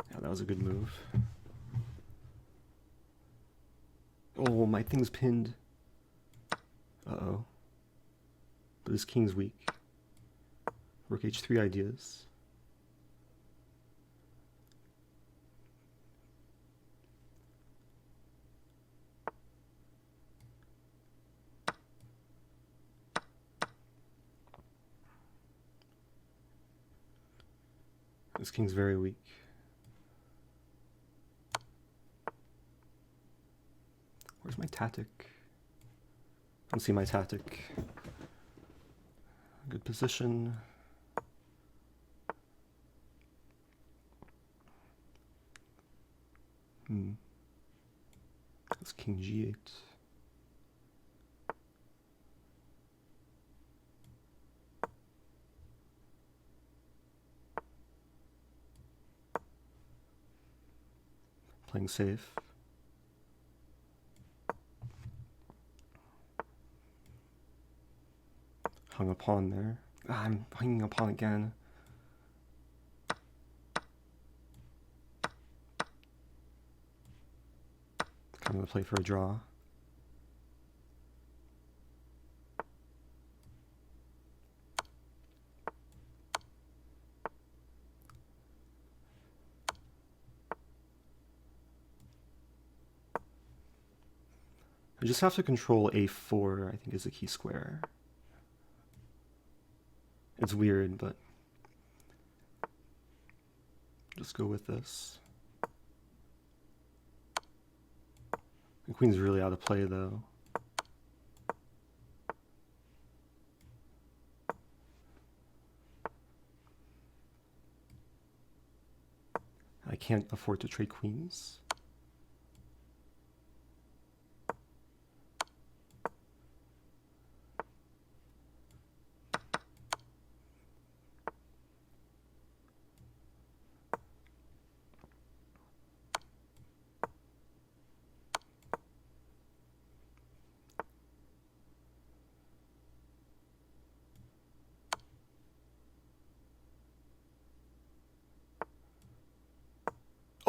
Yeah, that was a good move. Oh, my thing's pinned. Uh-oh. But his king's weak. Rook h3 ideas. This king's very weak. Where's my tactic? I don't see my tactic. Good position. That's king g8. playing safe. Hung a pawn there. Ah, I'm hanging a pawn again. I'm going to play for a draw. I just have to control a4, I think is a key square. It's weird, but just go with this. The queen's really out of play though. I can't afford to trade queens.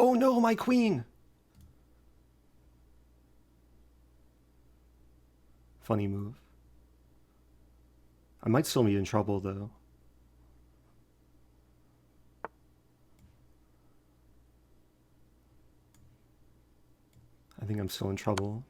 Oh no, my queen! Funny move. I might still be in trouble though. I think I'm still in trouble.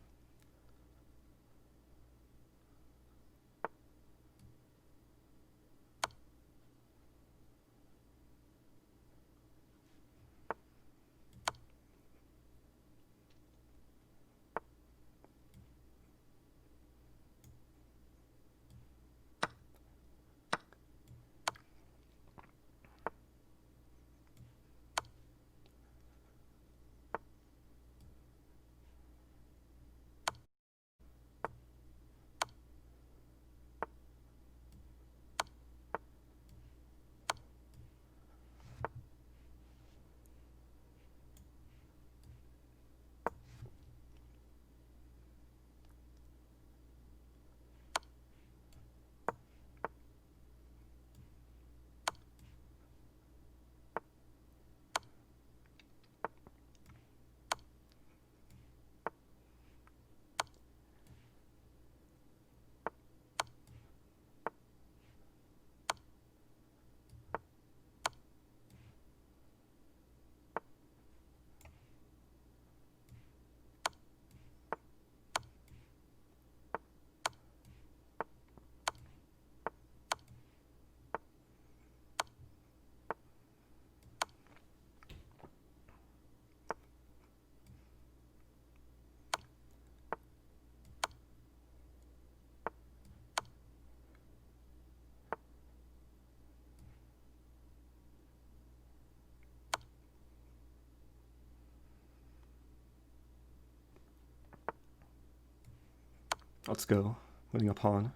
Let's go. Winning a pawn.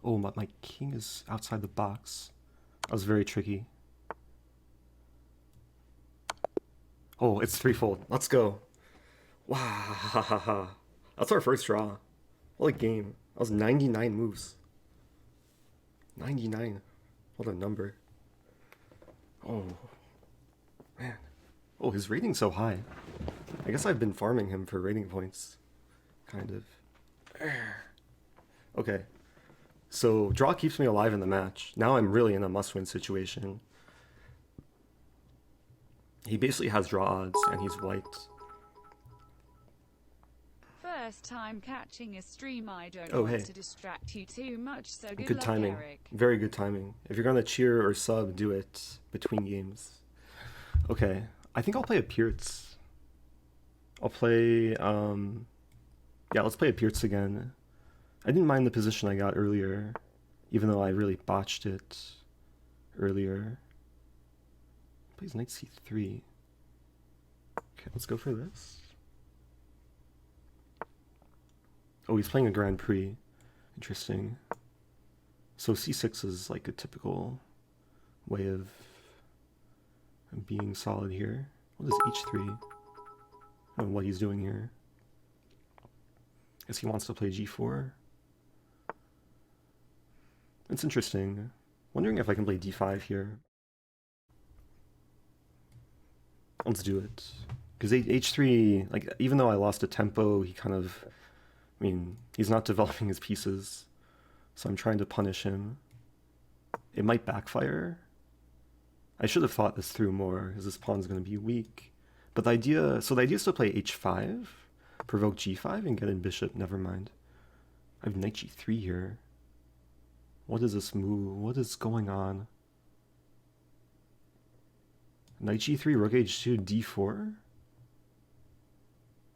Oh, my king is outside the box. That was very tricky. Oh, it's threefold. Let's go. Wow. That's our first draw. What a game. That was 99 moves. 99. What a number. Oh, man. Oh, his rating's so high. I guess I've been farming him for rating points. Kind of. Okay. So, draw keeps me alive in the match. Now I'm really in a must-win situation. He basically has draw odds, and he's white. First time catching a stream, I don't Oh, want hey. to distract you too much, so good Good luck, timing. Eric. Very good timing. If you're gonna cheer or sub, do it between games. Okay. I think I'll play a Pierce. I'll play, yeah, let's play a Pierce again. I didn't mind the position I got earlier, even though I really botched it earlier. Plays knight c3. Okay, let's go for this. Oh, he's playing a Grand Prix. Interesting. So c6 is like a typical way of being solid here. What is h3? I don't know what he's doing here. Guess he wants to play g4. It's interesting. Wondering if I can play d5 here. Let's do it. Because h3, like, even though I lost a tempo, he kind of, I mean, he's not developing his pieces. So I'm trying to punish him. It might backfire. I should have thought this through more, because this pawn's going to be weak. But the idea is to play h5, provoke g5, and get in bishop, never mind. I have knight g3 here. What is this move? What is going on? Knight g3, rook h2, d4?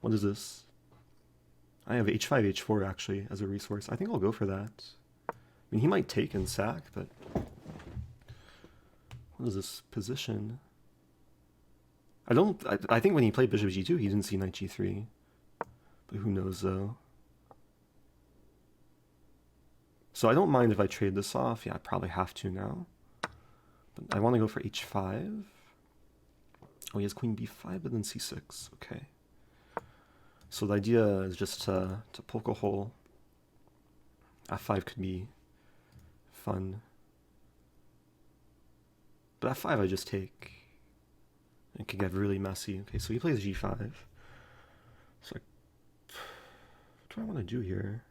What is this? I have h5, h4 actually as a resource. I think I'll go for that. I mean, he might take and sack, but... What is this position? I think when he played bishop g2, he didn't see knight g3. But who knows, though. So I don't mind if I trade this off. Yeah, I probably have to now. But I want to go for h5. Oh, he has queen b5, but then c6. Okay. So the idea is just to poke a hole. f5 could be fun. But f5 I just take. It could get really messy. Okay, so he plays g5. So what do I want to do here?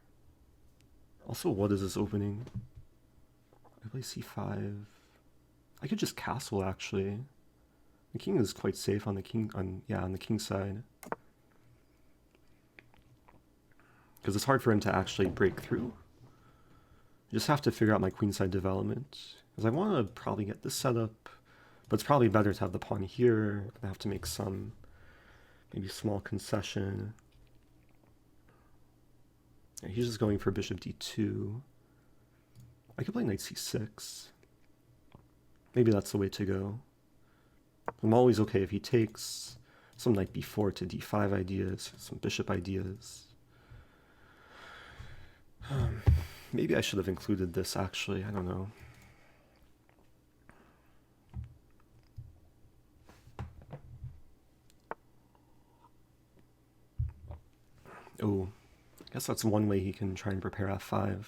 Also, what is this opening? I play c5. I could just castle actually. The king is quite safe on the king on the king side. Because it's hard for him to actually break through. I just have to figure out my queenside development. Because I want to probably get this set up, but it's probably better to have the pawn here. I'm gonna have to make some maybe small concession. Yeah, he's just going for bishop d2. I could play knight c6. Maybe that's the way to go. I'm always okay if he takes some knight b4 to d5 ideas, some bishop ideas. Maybe I should have included this actually, I don't know. Oh, I guess that's one way he can try and prepare f5.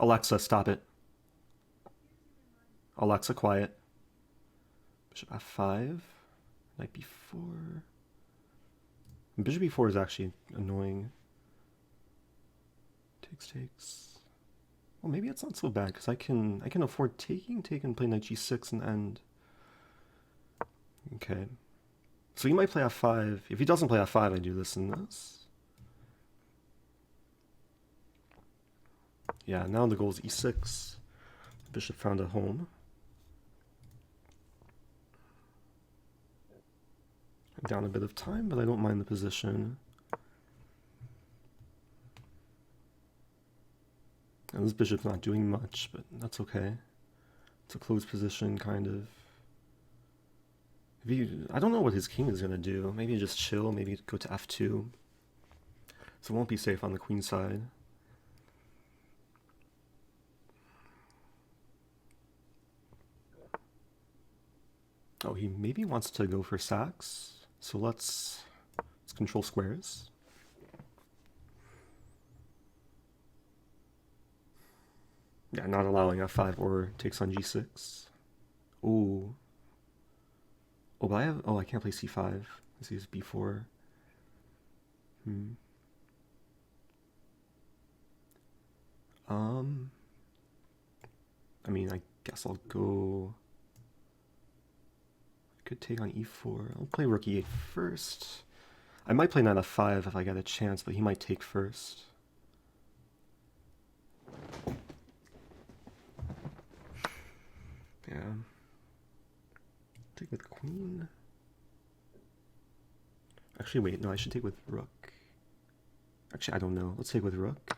Alexa, stop it. Alexa, quiet. Bishop f5, knight b4. Bishop b4 is actually annoying. Takes. Well, maybe it's not so bad because I can afford take and play knight g6 and end. Okay. So he might play f5. If he doesn't play f5, I do this and this. Yeah, now the goal is e6. Bishop found a home. I'm down a bit of time, but I don't mind the position. And this bishop's not doing much, but that's okay. It's a closed position, kind of. I don't know what his king is going to do. Maybe just chill, maybe go to f2. So it won't be safe on the queen side. Oh, he maybe wants to go for sacks. So let's control squares. Yeah, not allowing f5 or takes on g6. Ooh. Oh, but I can't play c5. This is b4. I mean, I guess I'll go. I could take on e4. I'll play rook e8 first. I might play knight f5 if I get a chance, but he might take first. Yeah. Take with queen. Actually, wait, no, I should take with rook. Actually, I don't know. Let's take with rook.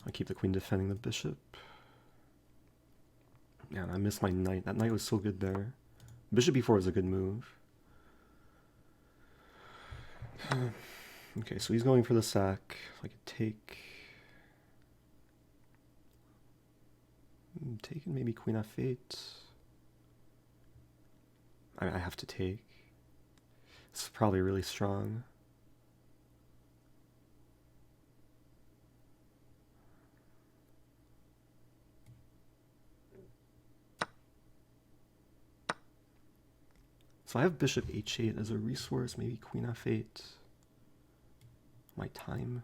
I'll keep the queen defending the bishop. Yeah, and I missed my knight. That knight was so good there. Bishop b4 is a good move. Okay, so he's going for the sack. I could take. I'm taking maybe queen f8. I have to take. It's probably really strong. So I have bishop h8 as a resource, maybe queen f8. My time.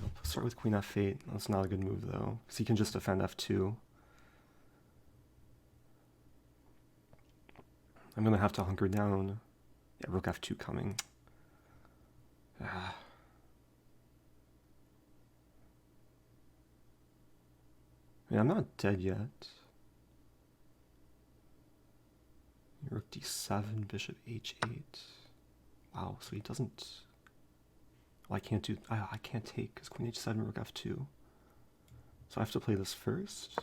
I'll start with queen f8. That's not a good move though, because he can just defend f2. I'm gonna have to hunker down. Yeah, rook f2 coming. Ah. I mean, I'm not dead yet. Rook d7, bishop h8. Wow, so he doesn't... Well, I can't do... I can't take, because queen h7, rook f2. So I have to play this first.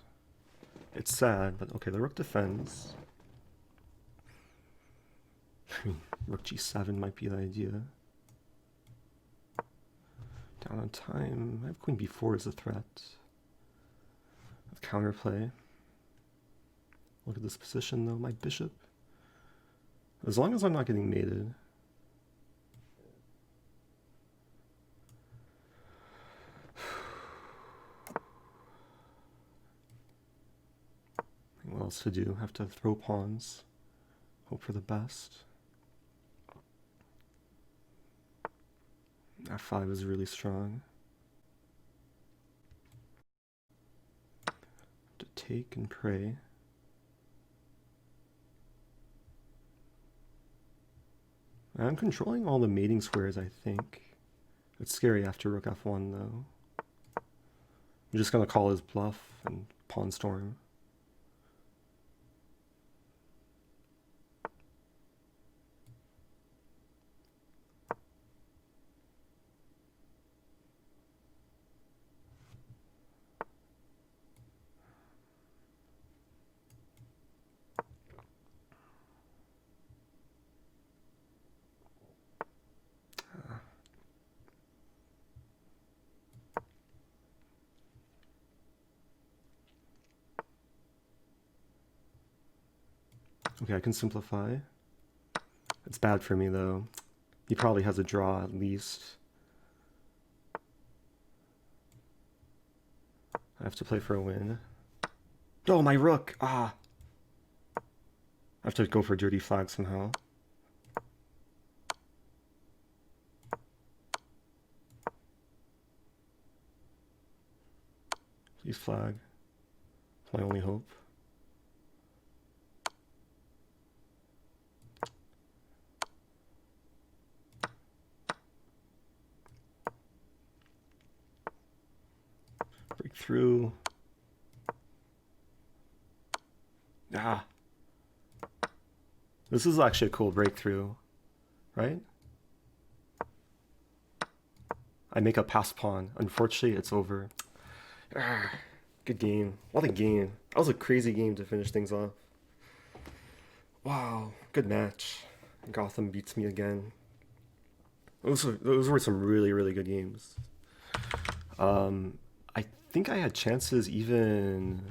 It's sad, but okay, the rook defends. Rook g7 might be the idea. Down on time. I have queen b4 as a threat. With counterplay. Look at this position though, my bishop. As long as I'm not getting mated. What else to do? Have to throw pawns. Hope for the best. f5 is really strong. To take and pray. I'm controlling all the mating squares, I think. It's scary after rook f1 though. I'm just gonna call his bluff and pawn storm. Okay, I can simplify. It's bad for me though. He probably has a draw at least. I have to play for a win. Oh, my rook! Ah! I have to go for a dirty flag somehow. Please flag. It's my only hope. Break through. Ah. This is actually a cool breakthrough, right? I make a pass pawn. Unfortunately, it's over. Ah, good game. What a game. That was a crazy game to finish things off. Wow, good match. Gotham beats me again. Those were some really, really good games. I think I had chances even...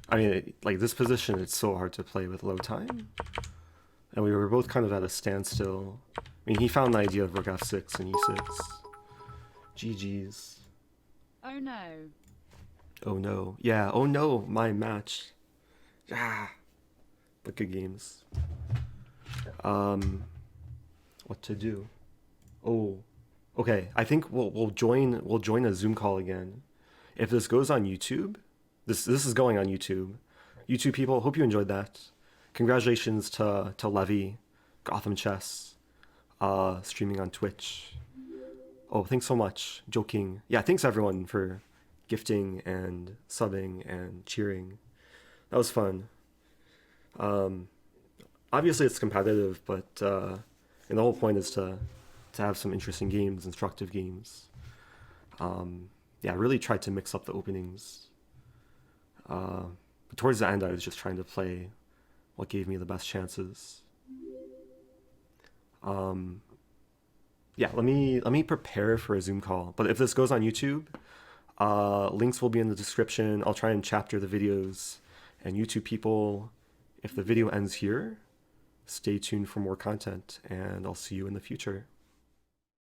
I mean, like this position, it's so hard to play with low time. And we were both kind of at a standstill. I mean, he found the idea of rook f6 and e6. GG's. Oh no. Oh no. Yeah, oh no, my match. Ah. But good games. What to do? Oh. Okay, I think we'll join a Zoom call again. If this goes on YouTube, this is going on YouTube. YouTube people, hope you enjoyed that. Congratulations to Levy, Gotham Chess, streaming on Twitch. Oh, thanks so much, Joking. Yeah, thanks everyone for gifting and subbing and cheering. That was fun. Obviously it's competitive, but and the whole point is to have some interesting games, instructive games. Yeah, I really tried to mix up the openings. But towards the end, I was just trying to play what gave me the best chances. Yeah, let me prepare for a Zoom call. But if this goes on YouTube, Links will be in the description. I'll try and chapter the videos. And YouTube people, if the video ends here, stay tuned for more content, and I'll see you in the future.